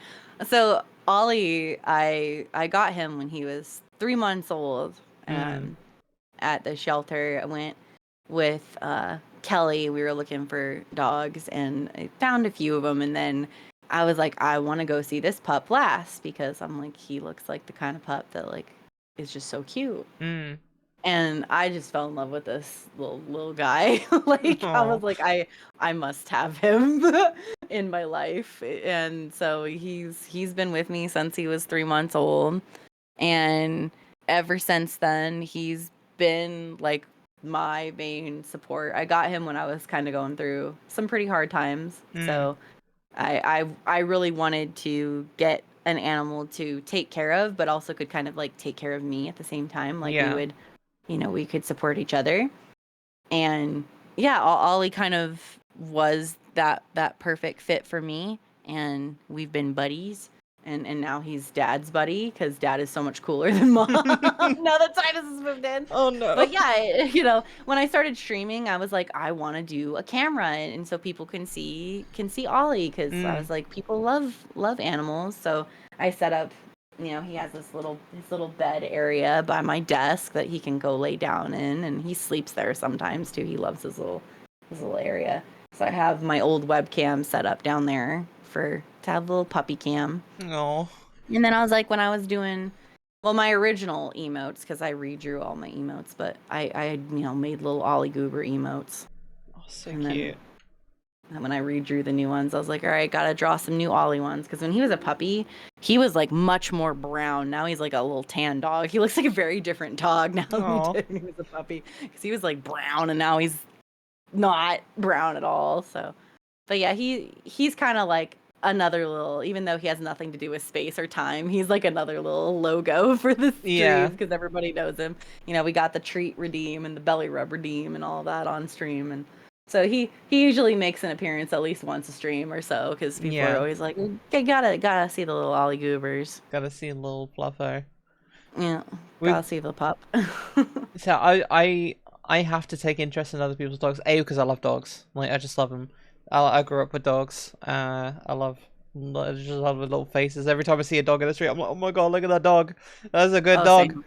so Ollie, I got him when he was 3 months old. Mm. At the shelter. I went with Kelly. We were looking for dogs, and I found a few of them. And then I was like, I want to go see this pup last, because I'm like, he looks like the kind of pup that like is just so cute. Mm. And I just fell in love with this little guy. Like I Oh. was like, I must have him in my life. And so he's been with me since he was 3 months old, and ever since then he's been like my main support. I got him when I was kind of going through some pretty hard times, Mm. so I really wanted to get an animal to take care of, but also could kind of like take care of me at the same time. Like we Yeah. would, we could support each other. And yeah, Ollie kind of was that perfect fit for me, and we've been buddies. And now he's dad's buddy, because dad is so much cooler than mom. Now that Titus has moved in. Oh no. But yeah, when I started streaming, I was like, I want to do a camera, and so people can see Ollie, because I Mm. was like, people love animals. So I set up, he has his little bed area by my desk that he can go lay down in, and he sleeps there sometimes too. He loves his little area. So I have my old webcam set up down there to have a little puppy cam. Oh. And then I was like, when I was doing, well, my original emotes, because I redrew all my emotes, but I made little Ollie Goober emotes. Oh, so And then cute. And when I redrew the new ones, I was like, all right, gotta draw some new Ollie ones. Because when he was a puppy, he was like much more brown. Now he's like a little tan dog. He looks like a very different dog now than he Aw. did when he was a puppy. Because he was like brown, and now he's not brown at all. So, but yeah, he's kind of like another little, even though he has nothing to do with space or time, he's like another little logo for the Yeah. stream because everybody knows him. You know, we got the treat redeem and the belly rub redeem and all that on stream, and so he usually makes an appearance at least once a stream or so because people are Yeah. always like, "Okay, gotta see the little Ollie Goobers." Gotta see a little fluffer. Yeah, We gotta see the pup. so I have to take interest in other people's dogs. A, because I love dogs. Like I just love them. I grew up with dogs. I just love the little faces. Every time I see a dog in the street, I'm like, oh my god, look at that dog. That's a good Oh, dog.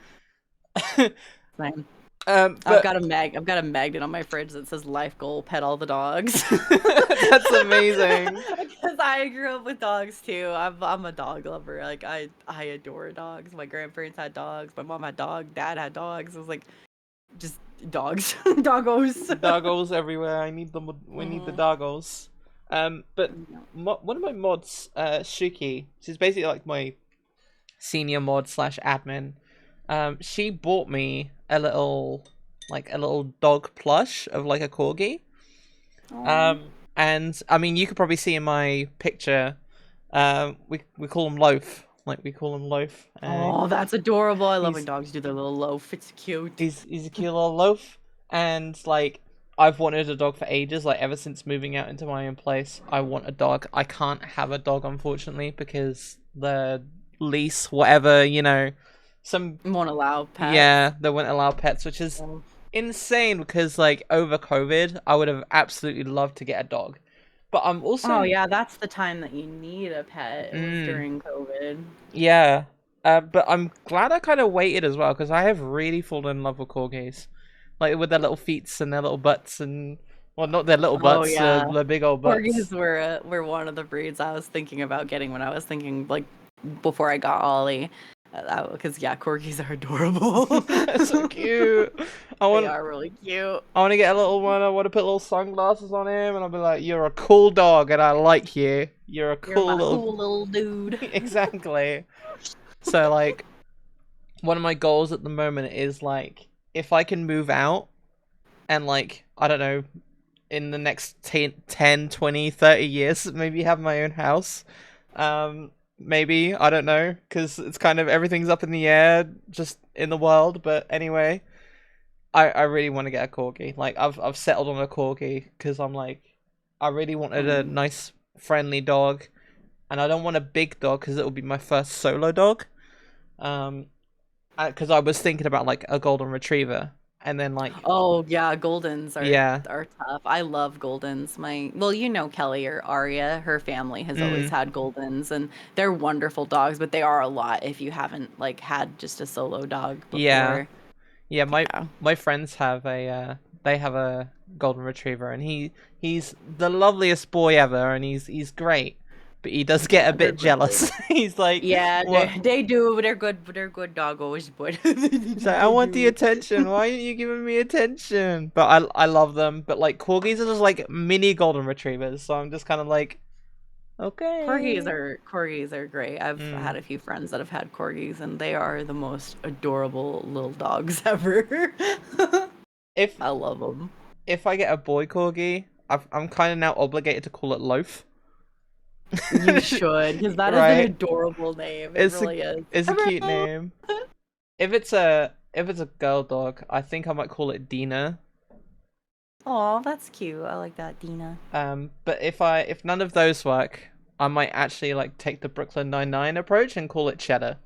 same. Same. I've But got a magnet on my fridge that says life goal, pet all the dogs. that's amazing. Because I grew up with dogs too. I'm a dog lover. Like I adore dogs. My grandparents had dogs. My mom had dogs. Dad had dogs. It was like just dogs, doggos. Doggos everywhere. I need them. We need the doggos. But one of my mods, Shuki, she's basically like my senior mod slash admin. She bought me a little dog plush of like a corgi. And I mean, you could probably see in my picture, we call him Loaf. Like we call him Loaf. Oh, that's adorable. I love when dogs do their little loaf. It's cute. He's a cute little Loaf, and like I've wanted a dog for ages. Like ever since moving out into my own place, I want a dog. I can't have a dog unfortunately because the lease, whatever, some Won't allow pets. yeah, they won't allow pets, which is insane because like over COVID, I would have absolutely loved to get a dog. But I'm also Oh yeah, that's the time that you need a pet. It was during COVID. yeah. But I'm glad I kind of waited as well because I have really fallen in love with corgis, like with their little feet and their little butts and well, not their little butts, their big old butts. Corgis were one of the breeds I was thinking about getting when I was thinking like before I got Ollie. Because yeah, corgis are adorable. They're so cute. They are really cute. I want to get a little one. I want to put little sunglasses on him, and I'll be like, "You're a cool dog, and I like you. You're a cool little dude." Exactly. So like, one of my goals at the moment is like, if I can move out, and like, I don't know, in the next 10, 20, 30 years, maybe have my own house. Maybe, I don't know, because it's kind of everything's up in the air just in the world. But anyway, I really want to get a corgi. Like I've settled on a corgi because I'm like, I really wanted a nice friendly dog, and I don't want a big dog because it will be my first solo dog. Because I was thinking about like a golden retriever. And then like oh yeah, Goldens are tough. I love Goldens. Kelly or Aria, her family has always had Goldens, and they're wonderful dogs. But they are a lot if you haven't like had just a solo dog before. Yeah. My friends have a golden retriever, and he's the loveliest boy ever, and he's great. But he does get a bit jealous. He's like, yeah, they do. They're good doggos, but he's like, I want the attention. Why aren't you giving me attention? But I love them. But like corgis are just like mini golden retrievers, so I'm just kind of like, okay. Corgis are great. I've had a few friends that have had corgis, and they are the most adorable little dogs ever. I love them. If I get a boy corgi, I'm kind of now obligated to call it Loaf. You should, because that is an adorable name. It really is. It's a cute name. If it's a girl dog, I think I might call it Dina. Oh, that's cute. I like that, Dina. But if none of those work, I might actually like take the Brooklyn Nine-Nine approach and call it Cheddar.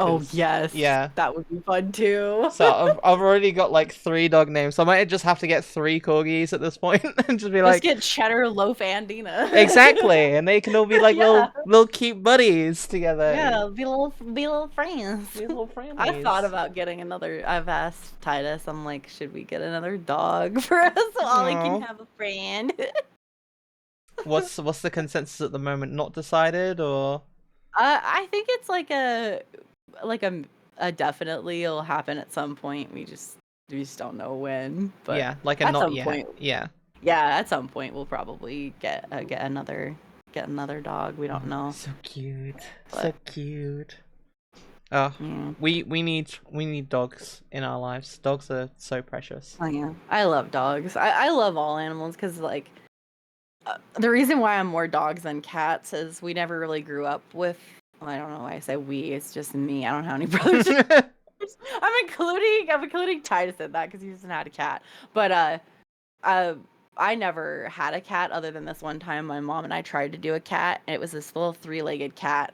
Oh yes, yeah, that would be fun too. So I've already got like 3 dog names, so I might just have to get 3 corgis at this point and just be like, get Cheddar, Loaf, and Dina. Exactly, and they can all be like little cute buddies together. Yeah, be little friends. Be little friends. I thought about getting another. I've asked Titus. I'm like, should we get another dog for us so Ollie can have a friend? What's the consensus at the moment? Not decided, or? I think it's like a definitely it'll happen at some point. We just don't know when. But yeah, like a at not some yet. point, yeah. Yeah, at some point we'll probably get another dog. We don't Oh, know, so cute. So but cute. Oh, yeah. we need dogs in our lives. Dogs are so precious. Oh yeah, I love dogs. I love all animals because like the reason why I'm more dogs than cats is we never really grew up with. Well, I don't know why I say we. It's just me. I don't have any brothers. I'm including Titus in that because he just had a cat. But uh, I never had a cat other than this one time. My mom and I tried to do a cat. And it was this little three-legged cat,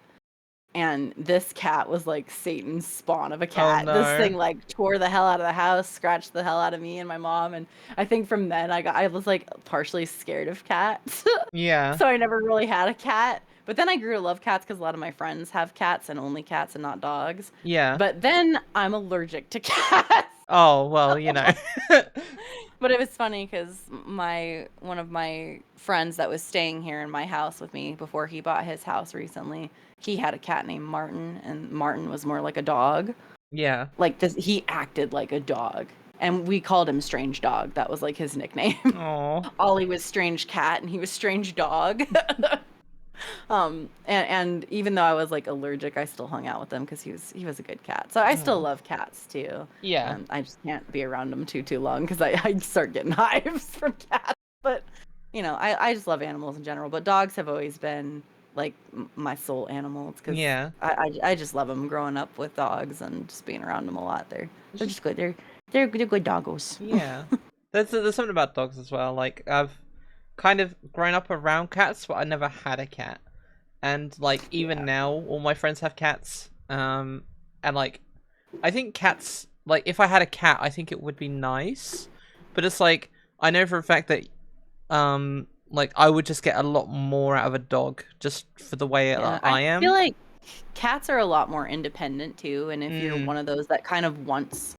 and this cat was like Satan's spawn of a Oh cat. This no. thing like tore the hell out of the house, scratched the hell out of me and my mom, and I think from then I was like partially scared of cats. Yeah. So I never really had a cat. But then I grew to love cats because a lot of my friends have cats and only cats and not dogs. Yeah. But then I'm allergic to cats. Oh, well, you know. But it was funny because one of my friends that was staying here in my house with me before he bought his house recently, he had a cat named Martin, and Martin was more like a dog. Yeah. Like this, he acted like a dog, and we called him Strange Dog. That was like his nickname. Oh. Ollie was Strange Cat, and he was Strange Dog. And even though I was like allergic, I still hung out with him because he was a good cat. So I still love cats too. Yeah. I just can't be around them too long because I start getting hives from cats. But I just love animals in general. But dogs have always been like my soul animals because Yeah. I just love them. Growing up with dogs and just being around them a lot, they're just good. They're good doggos. Yeah. There's something about dogs as well. Like I've kind of grown up around cats, but I never had a cat. And like even now, all my friends have cats. And like I think cats, like if I had a cat, I think it would be nice. But it's like I know for a fact that like I would just get a lot more out of a dog just for the way Yeah, I I feel am. like cats are a lot more independent too, and if you're Mm, one of those that kind of wants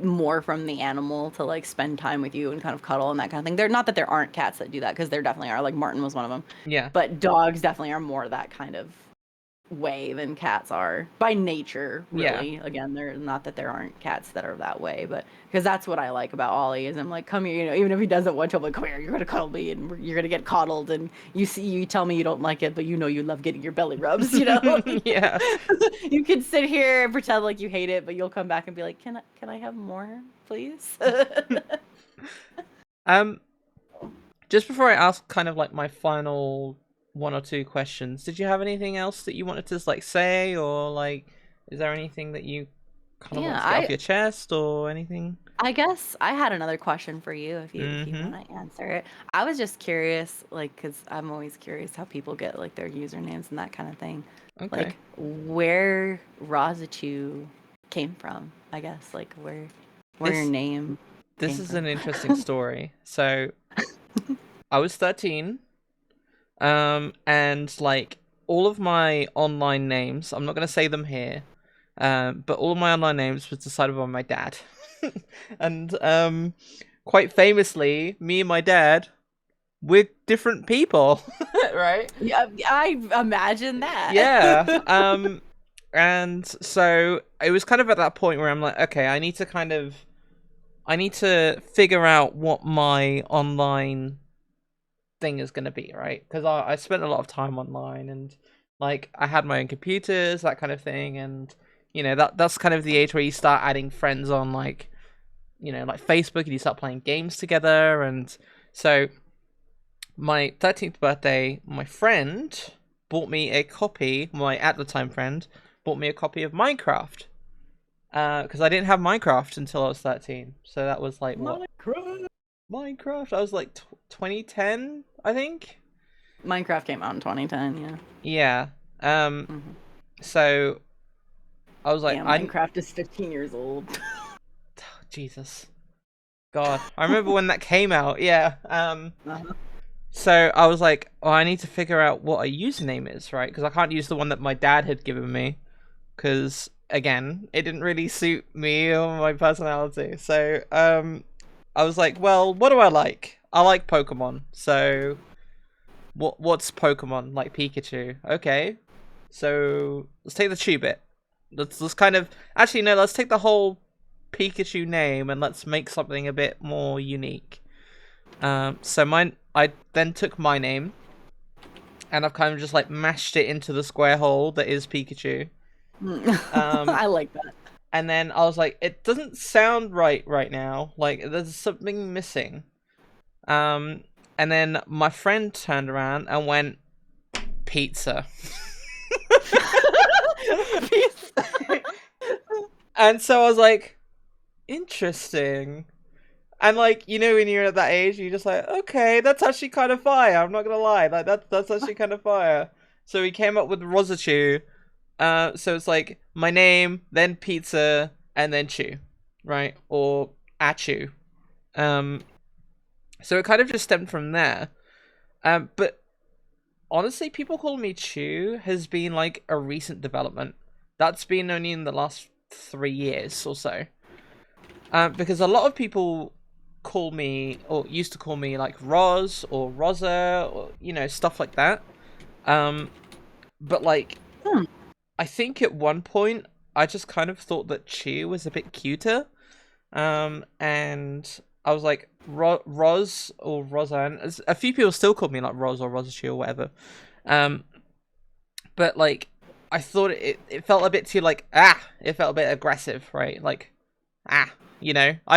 more from the animal to like spend time with you and kind of cuddle and that kind of thing. They're not that there aren't cats that do that because there definitely are. Like Martin was one of them, yeah. but dogs definitely are more that kind of way than cats are by nature. Yeah. Really, again, they're not that there aren't cats that are that way, but because that's what I like about Ollie is I'm like, come here, even if he doesn't want to, I'm like, come here, you're gonna cuddle me and you're gonna get coddled, and you tell me you don't like it, but you love getting your belly rubs, Yeah. You can sit here and pretend like you hate it, but you'll come back and be like, can I have more, please? Um, just before I ask kind of like my final one or two questions, did you have anything else that you wanted to like say, or like is there anything that you kind of Yeah, want to get off your chest or anything? I guess I had another question for you if you Mm-hmm. want to answer it. I was just curious, like, because I'm always curious how people get like their usernames and that kind of thing. Okay. Like, where Rozzachu came from, I guess. Like, where your This name this came is from. an interesting story. So I was 13, and like all of my online names, I'm not gonna say them here, but all of my online names was decided by my dad. And quite famously, me and my dad, we're different people, right? Yeah, I imagine Yeah. that. And so it was kind of at that point where I'm like, okay, I need to figure out what my online thing is going to be, right? Because I spent a lot of time online, and like I had my own computers, that kind of thing, and that's kind of the age where you start adding friends on like like Facebook, and you start playing games together. And so my 13th birthday, my friend bought me a copy, my at the time friend bought me a copy of Minecraft. Because I didn't have Minecraft until I was 13. So that was like what? Minecraft. Minecraft? I was like 2010, I think. Minecraft came out in 2010. Yeah. Yeah. Hmm. So I was like, Yeah, Minecraft is 15 years old. Jesus. God. I remember when that came out. Yeah. Uh-huh. So I was like, oh, I need to figure out what a username is, right? Because I can't use the one that my dad had given me. Because again, it didn't really suit me or my personality. So I was like, well, what do I like? I like Pokemon. So what's Pokemon? Like Pikachu. Okay. So let's take the chew bit. Let's kind of actually no, let's take the whole Pikachu name and let's make something a bit more unique. So mine, I then took my name, and I've kind of just like mashed it into the square hole that is Pikachu. Um, I like that. and then I was like, it doesn't sound right now. Like there's something missing. Um, and then my friend turned around and went, pizza. And so I was like, interesting. And like, you know, when you're at that age, you're just like, okay, that's actually kind of fire. I'm not gonna lie, like that's actually kind of fire. So we came up with Rozzachu. So it's like my name, then pizza, and then chew, right? Or achu. Um, so it kind of just stemmed from there. But honestly, people calling me Chew has been like a recent development. That's been only in the last 3 years or so. Because a lot of people call me, or used to call me, like Roz or Rozza, or stuff like that. But like, Hmm. I think at one point I just kind of thought that Chew was a bit cuter. And I was like, Roz or Roseanne. A few people still call me like Roz or Rosachi or whatever. Um, but like, I thought it felt a bit too like it felt a bit aggressive, right? Like I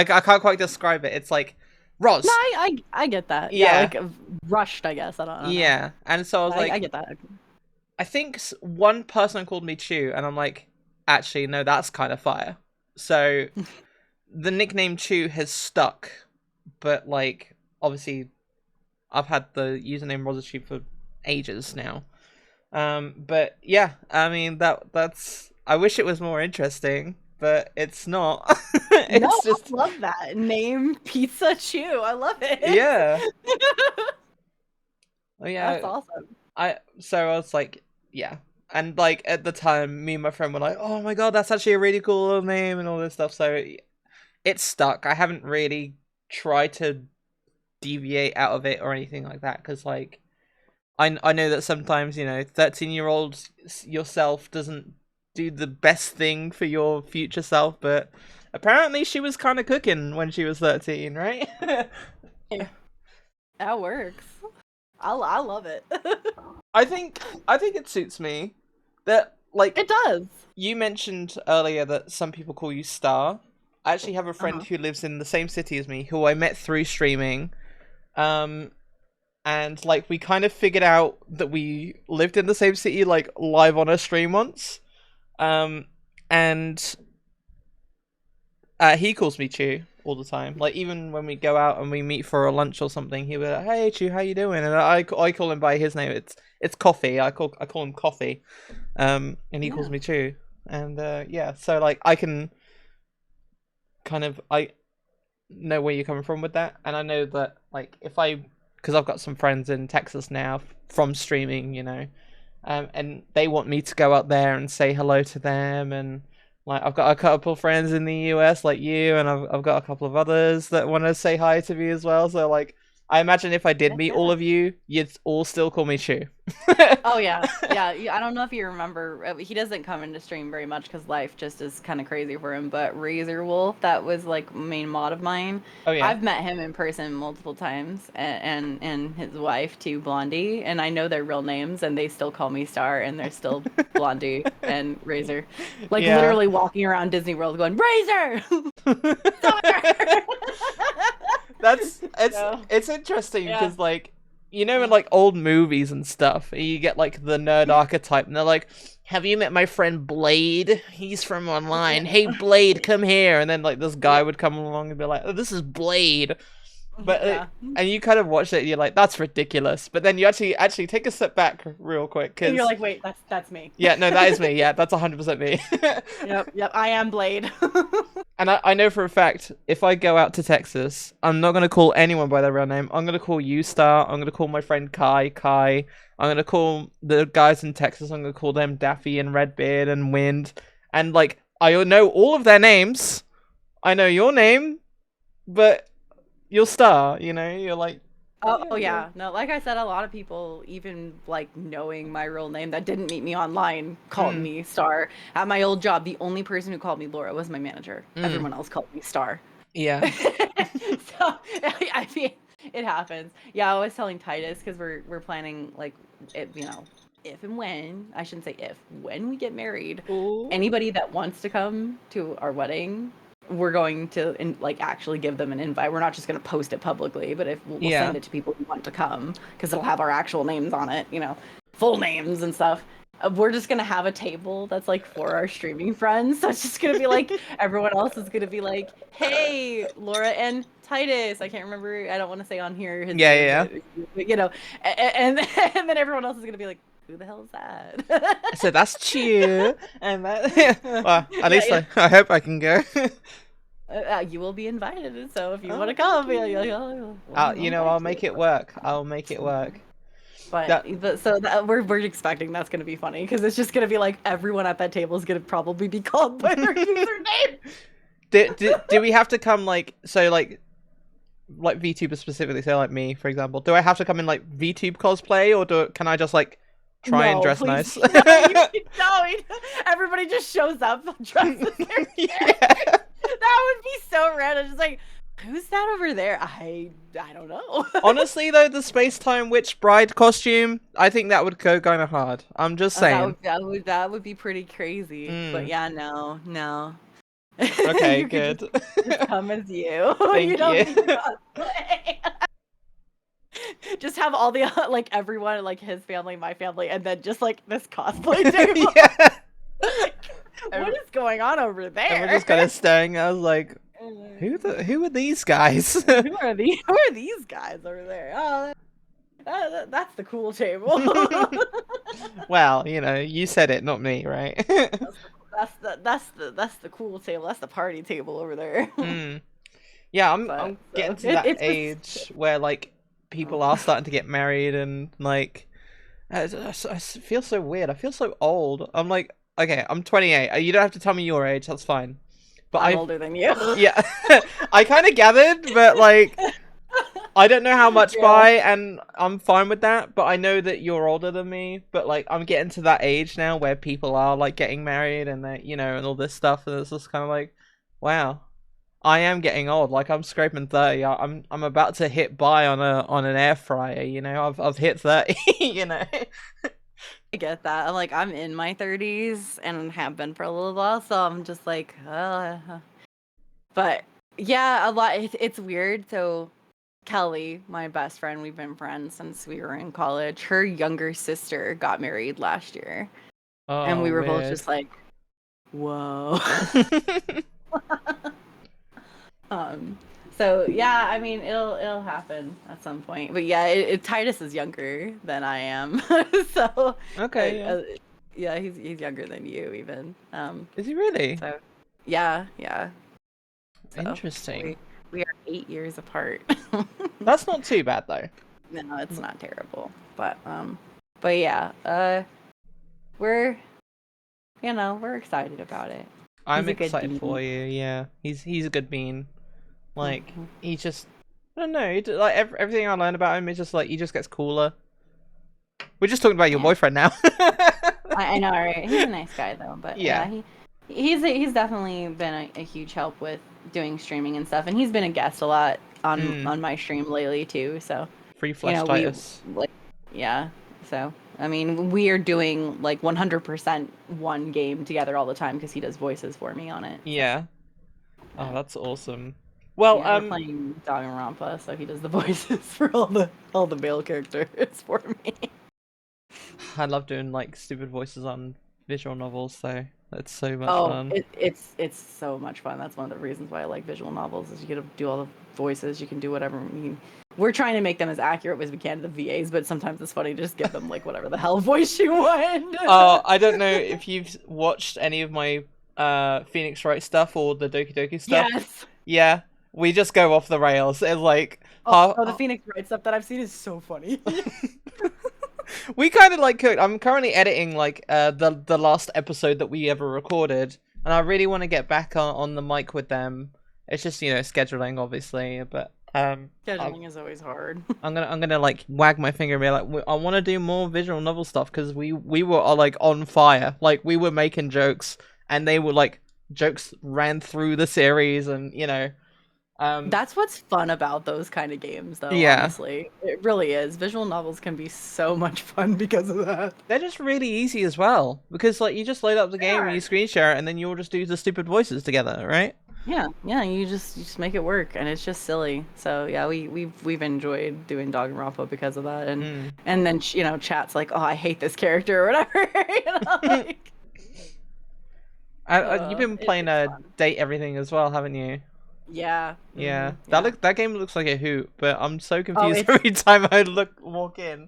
can't quite describe it. It's like Roz. No, I get that. Yeah. Like rushed, I guess. I don't know. Yeah, and so I was like, I get that. I think one person called me Chew, and I'm like, actually, no, that's kind of fire. So the nickname Chew has stuck, but like, obviously, I've had the username Rosachi for ages now. But yeah, I mean that's. I wish it was more interesting, but it's not. No, It's just I love that name, Pizza Chew. I love it. yeah. Oh yeah. That's awesome. I was like, yeah. And like at the time, me and my friend were like, "Oh my god, that's actually a really cool name," and all this stuff. So it's stuck. I haven't really tried to deviate out of it or anything like that because like I know that sometimes 13-year-old yourself doesn't do the best thing for your future self, but apparently she was kind of cooking when she was 13, right? That works. I love it. I think it suits me. That like It does. you mentioned earlier that some people call you Star. I actually have a friend Uh-huh. who lives in the same city as me, who I met through streaming. And like we kind of figured out that we lived in the same city, like live on a stream once. And he calls me Chew all the time. Like even when we go out and we meet for a lunch or something, he'll be like, "Hey Chew, how you doing?" And I call him by his name. It's Coffee. I call him Coffee. And he calls Yeah. me Chew. And yeah, so like I can kind of I know where you're coming from with that, and I know that like if because I've got some friends in Texas now from streaming, and they want me to go out there and say hello to them, and like I've got a couple friends in the US like you, and I've got a couple of others that want to say hi to me as well. So like I imagine if I did Heck meet all yeah. of you, you'd all still call me Chew. Oh yeah, yeah. I don't know if you remember. He doesn't come into stream very much because life just is kind of crazy for him. But Razor Wolf, that was like main mod of mine. Oh yeah. I've met him in person multiple times, and his wife too, Blondie, and I know their real names, and they still call me Star, and they're still Blondie and Razor, like Yeah. literally walking around Disney World going Razor, Star. That's So, it's interesting yeah. because like in like old movies and stuff, you get like the nerd archetype, and they're like, "Have you met my friend Blade? He's from online. Hey Blade, come here." And then like this guy would come along and be like, "Oh, this is Blade." But Yeah. and you kind of watch it, and you're like, "That's ridiculous." But then you actually take a step back real quick And because you're like, wait, that's me. yeah, no, that is me. Yeah, that's 100% me. Yep, I am Blade. And I know for a fact, if I go out to Texas, I'm not going to call anyone by their real name. I'm going to call you Star. I'm going to call my friend Kai. I'm going to call the guys in Texas, I'm going to call them Daffy and Redbeard and Wind. And, like, I know all of their names. I know your name, but you're Star, You're like... Oh yeah, no, like I said, a lot of people, even like knowing my real name that didn't meet me online, called me Star. At my old job, the only person who called me Laura was my manager. Everyone else called me Star. Yeah. So I mean, It happens. Yeah, I was telling Titus because we're planning like it, if and when, I shouldn't say if, when we get married, Ooh. anybody that wants to come to our wedding, we're going to like actually give them an invite. We're not just going to post it publicly, but if we'll Yeah. send it to people who want to come because it'll have our actual names on it, full names and stuff. We're just gonna have a table that's like for our streaming friends. So it's just gonna be like everyone else is gonna be like, "Hey, Laura and Titus." I can't remember. I don't want to say on here his name, Yeah. but, and then everyone else is gonna be like, "Who the hell is that?" So that's cheer, and that. Well, at least I hope I can go. You will be invited. So if you want to come, I'll make it work. I'll make it work. But we're expecting that's going to be funny because it's just going to be like everyone at that table is going to probably be called by their username. Do we have to come like VTubers specifically? So like me, for example, do I have to come in like VTube cosplay, or can I just like try and dress nice? No, everybody just shows up dressed as their character. That would be so random. Just like, who's that over there? I don't know. Honestly, though, the Space-Time Witch Bride costume, I think that would go kind of hard. I'm just saying. That would be pretty crazy. But yeah, no. Okay, good. Just come as you. Thank you don't need to cosplay. Just have all the like everyone, like his family, my family, and then just like this cosplay table. Yeah. What is going on over there? And we're just kind of staring. I was like, who are these guys? Who are these guys over there? Oh, that's the cool table. Well, you said it, not me, right? That's the cool table. That's the party table over there. Yeah, I'm getting to that age where like people are starting to get married, and like I feel so weird. I feel so old. I'm like, okay, I'm 28. You don't have to tell me your age. That's fine. But I'm older than you. Yeah, I kind of gathered, but like, I don't know how much by, and I'm fine with that. But I know that you're older than me. But like, I'm getting to that age now where people are like getting married, and they, and all this stuff, and it's just kind of like, wow, I am getting old. Like, I'm scraping 30. I'm about to hit buy on an air fryer. I've hit 30. I get that. I'm in my 30s and have been for a little while, so I'm just like, but yeah, a lot. It's weird. So Kelly, my best friend, we've been friends since we were in college. Her younger sister got married last year, and we were both just like, whoa. So yeah, I mean, it'll happen at some point. But yeah, Titus is younger than I am, so okay. Yeah, he's younger than you even. Is he really? So yeah. So interesting. We are 8 years apart. That's not too bad though. No, it's not terrible. But yeah, we're excited about it. I'm excited for you. Yeah, he's a good bean. Like, he just, I don't know, like everything I learned about him is just like he just gets cooler. We're just talking about your boyfriend now. I know, right? He's a nice guy though, but yeah, he's definitely been a huge help with doing streaming and stuff, and he's been a guest a lot on my stream lately too. So free flesh Titus. So I mean, we are doing like 100% one game together all the time because he does voices for me on it. Yeah. Oh, that's awesome. Well, we're playing Danganronpa, so he does the voices for all the male characters for me. I love doing like stupid voices on visual novels, so that's so much fun. It's so much fun. That's one of the reasons why I like visual novels is you get to do all the voices. You can do whatever. We're trying to make them as accurate as we can to the VAs, but sometimes it's funny to just give them like whatever the hell voice you want. Oh, I don't know if you've watched any of my Phoenix Wright stuff or the Doki Doki stuff. Yes. Yeah. We just go off the rails. It's like the Phoenix Wright stuff that I've seen is so funny. We kind of like cooked. I'm currently editing like the last episode that we ever recorded, and I really want to get back on the mic with them. It's just scheduling, obviously, but scheduling is always hard. I'm gonna like wag my finger and be like, I want to do more visual novel stuff because we were like on fire. Like we were making jokes, and they were like jokes ran through the series, and That's what's fun about those kind of games, though, Yeah. honestly. It really is. Visual novels can be so much fun because of that. They're just really easy as well because like you just load up the They game and are. you screen share it and then you all just do the stupid voices together, right? Yeah, yeah, you just make it work, and it's just silly. So yeah, we've enjoyed doing Danganronpa because of that, Mm. and then chat's like, oh, I hate this character or whatever, like, You've been playing it's fun. Date Everything as well, haven't you? Yeah, Yeah, yeah. that game looks like a hoot, but I'm so Oh, confused every time I walk in.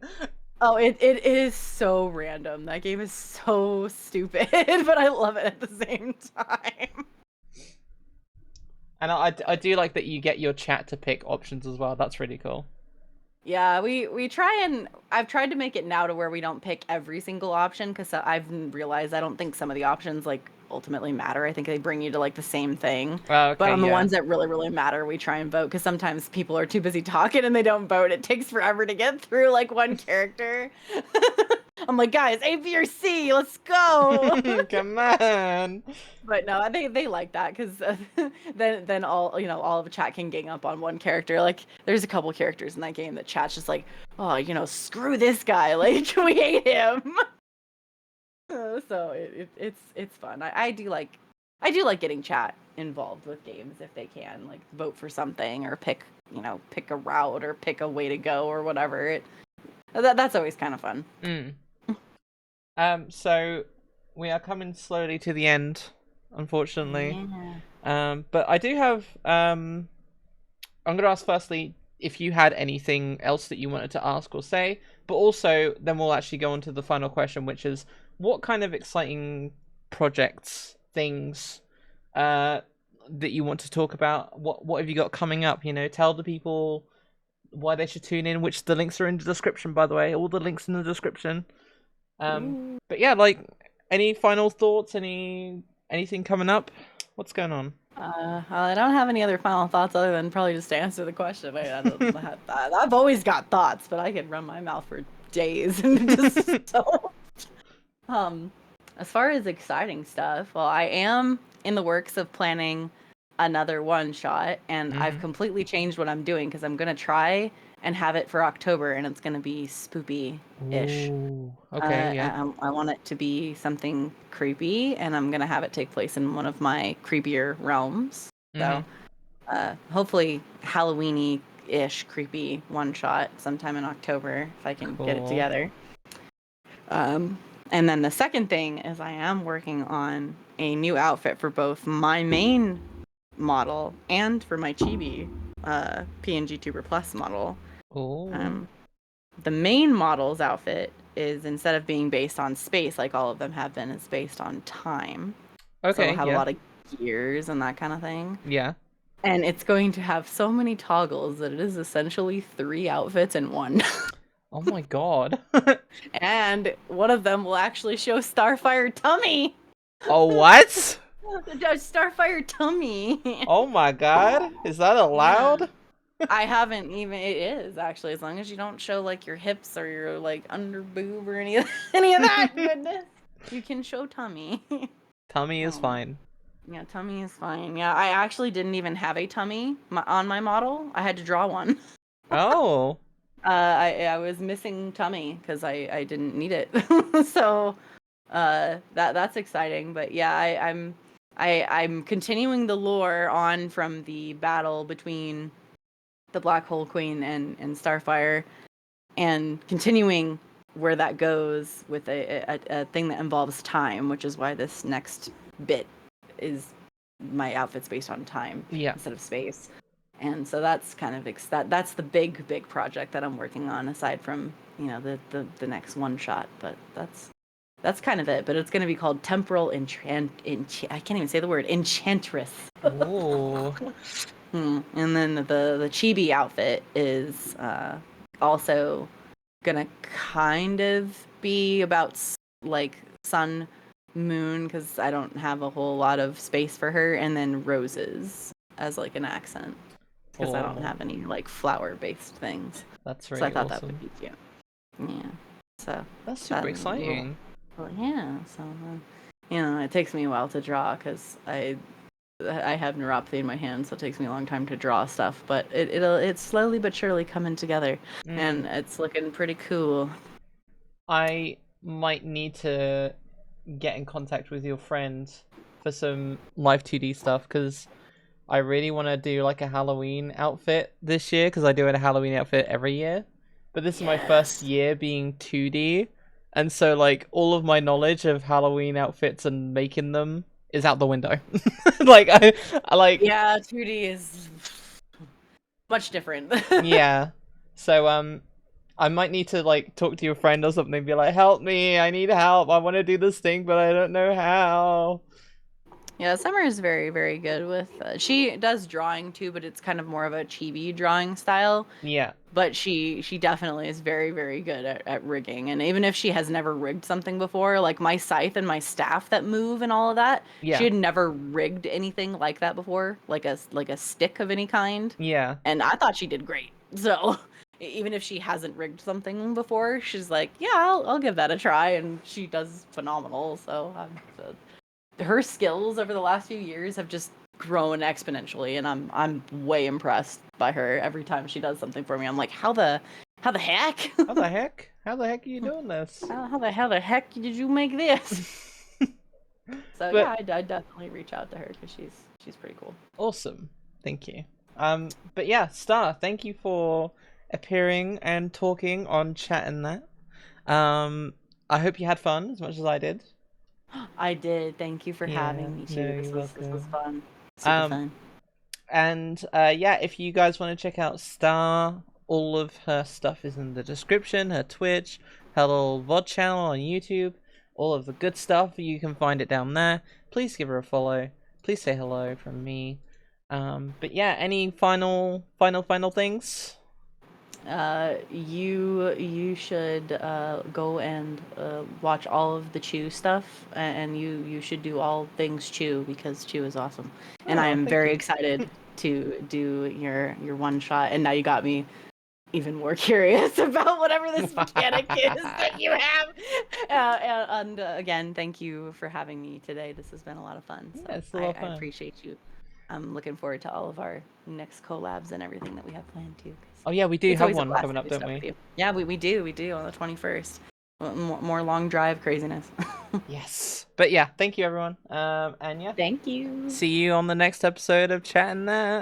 it is so random. That game is so stupid, but I love it at the same time. And I do like that you get your chat to pick options as well. That's really cool. Yeah, we try, and I've tried to make it now to where we don't pick every single option, because I've realized I don't think some of the options like ultimately matter. I think they bring you to like the same thing. Oh, But okay, on the yeah. ones that really matter, we try and vote, because sometimes people are too busy talking and they don't vote. It takes forever to get through like one character. I'm like, guys, A, B, or C, let's go. Come on. But no, they like that, because then all of the chat can gang up on one character. Like there's a couple characters in that game that chat's just like, oh, screw this guy, like we hate him. So it's fun. I do like getting chat involved with games if they can, like vote for something or pick a route or pick a way to go or whatever. That's always kind of fun. Mm. So we are coming slowly to the end, unfortunately. Yeah. But I do have I'm gonna ask firstly if you had anything else that you wanted to ask or say, but also then we'll actually go on to the final question, which is what kind of exciting projects, things, that you want to talk about? What have you got coming up? Tell the people why they should tune in. Which the links are in the description, by the way. All the links in the description. Ooh. But yeah, like any final thoughts? Anything coming up? What's going on? Well, I don't have any other final thoughts other than probably just to answer the question. I've always got thoughts, but I could run my mouth for days and just so. Um, as far as exciting stuff, well, I am in the works of planning another one shot, and I've completely changed what I'm doing, because I'm gonna try and have it for October, and it's gonna be spoopy-ish. Ooh, okay, yeah. I want it to be something creepy, and I'm gonna have it take place in one of my creepier realms. So, hopefully Halloweeny-ish creepy one shot sometime in October if I can get it Cool. together. And then the second thing is I am working on a new outfit for both my main model and for my Chibi PNG Tuber Plus model. Oh. The main model's outfit is, instead of being based on space like all of them have been, it's based on time. So it'll Okay, have a yeah. lot of gears and that kind of thing. Yeah. And it's going to have so many toggles that it is essentially 3 outfits in one. Oh my god. And one of them will actually show Starfire tummy. Oh, what? Starfire tummy. Oh my god. Is that Yeah. allowed? I haven't even. It is actually, as long as you don't show like your hips or your like under boob or any of that goodness, you can show tummy. Tummy is Oh. fine. Yeah, tummy is fine. Yeah, I actually didn't even have a tummy on my model. I had to draw one. Oh. I was missing tummy because I didn't need it. So that's exciting. But yeah, I'm continuing the lore on from the battle between the Black Hole Queen and Starfire, and continuing where that goes with a thing that involves time, which is why this next bit is my outfit's based on time Yeah. instead of space. And so that's kind of that's the big project that I'm working on, aside from the next one shot. But that's kind of it. But it's going to be called Temporal I can't even say the word, Enchantress. Ooh. And then the chibi outfit is also gonna kind of be about like sun, moon, because I don't have a whole lot of space for her, and then roses as like an accent, because I don't Oh. have any like flower based things. That's So I really thought that awesome. would be cute. Yeah. So That's super that little, exciting. well, yeah. So it takes me a while to draw, because I have neuropathy in my hand, so it takes me a long time to draw stuff. But it's slowly but surely coming together, and it's looking pretty cool. I might need to get in contact with your friend for some live 2D stuff because I really want to do like a Halloween outfit this year because I do a Halloween outfit every year. But this is my first year being 2D, and so like all of my knowledge of Halloween outfits and making them is out the window. Like I like Yeah, 2D is much different. yeah. So I might need to like talk to your friend or something and be like, "Help me, I need help. I want to do this thing, but I don't know how." Yeah, Summer is very, very good with. She does drawing too, but it's kind of more of a chibi drawing style. Yeah. But she definitely is very, very good at rigging. And even if she has never rigged something before, like my scythe and my staff that move and all of that, Yeah. she had never rigged anything like that before, like a stick of any kind. Yeah. And I thought she did great. So even if she hasn't rigged something before, she's like, yeah, I'll give that a try, and she does phenomenal. So her skills over the last few years have just grown exponentially, and I'm way impressed by her every time she does something for me. I'm like, how the heck? How the heck? How the heck are you doing this? How the heck did you make this? So yeah, I definitely reach out to her because she's pretty cool. Awesome. Thank you. But yeah, Star, thank you for appearing and talking on Chat and That. I hope you had fun as much as I did. I did. Thank you for having me too. No, This was fun. Super fun. And yeah, if you guys want to check out Star, all of her stuff is in the description. Her Twitch, her little VOD channel on YouTube, all of the good stuff. You can find it down there. Please give her a follow. Please say hello from me. But yeah, any final things? You should go and watch all of the Chew stuff, and you should do all things Chew because Chew is awesome. And I am very excited to do your one shot. And now you got me even more curious about whatever this mechanic is that you have. And again, thank you for having me today. This has been a lot of fun. So Yeah, it's a lot of fun. I appreciate you. I'm looking forward to all of our next collabs and everything that we have planned too. Oh yeah, we do have one coming up, don't we? Yeah, we do on the 21st. More long drive craziness. Yes. But yeah, thank you everyone. And yeah. Thank you. See you on the next episode of Chat and That.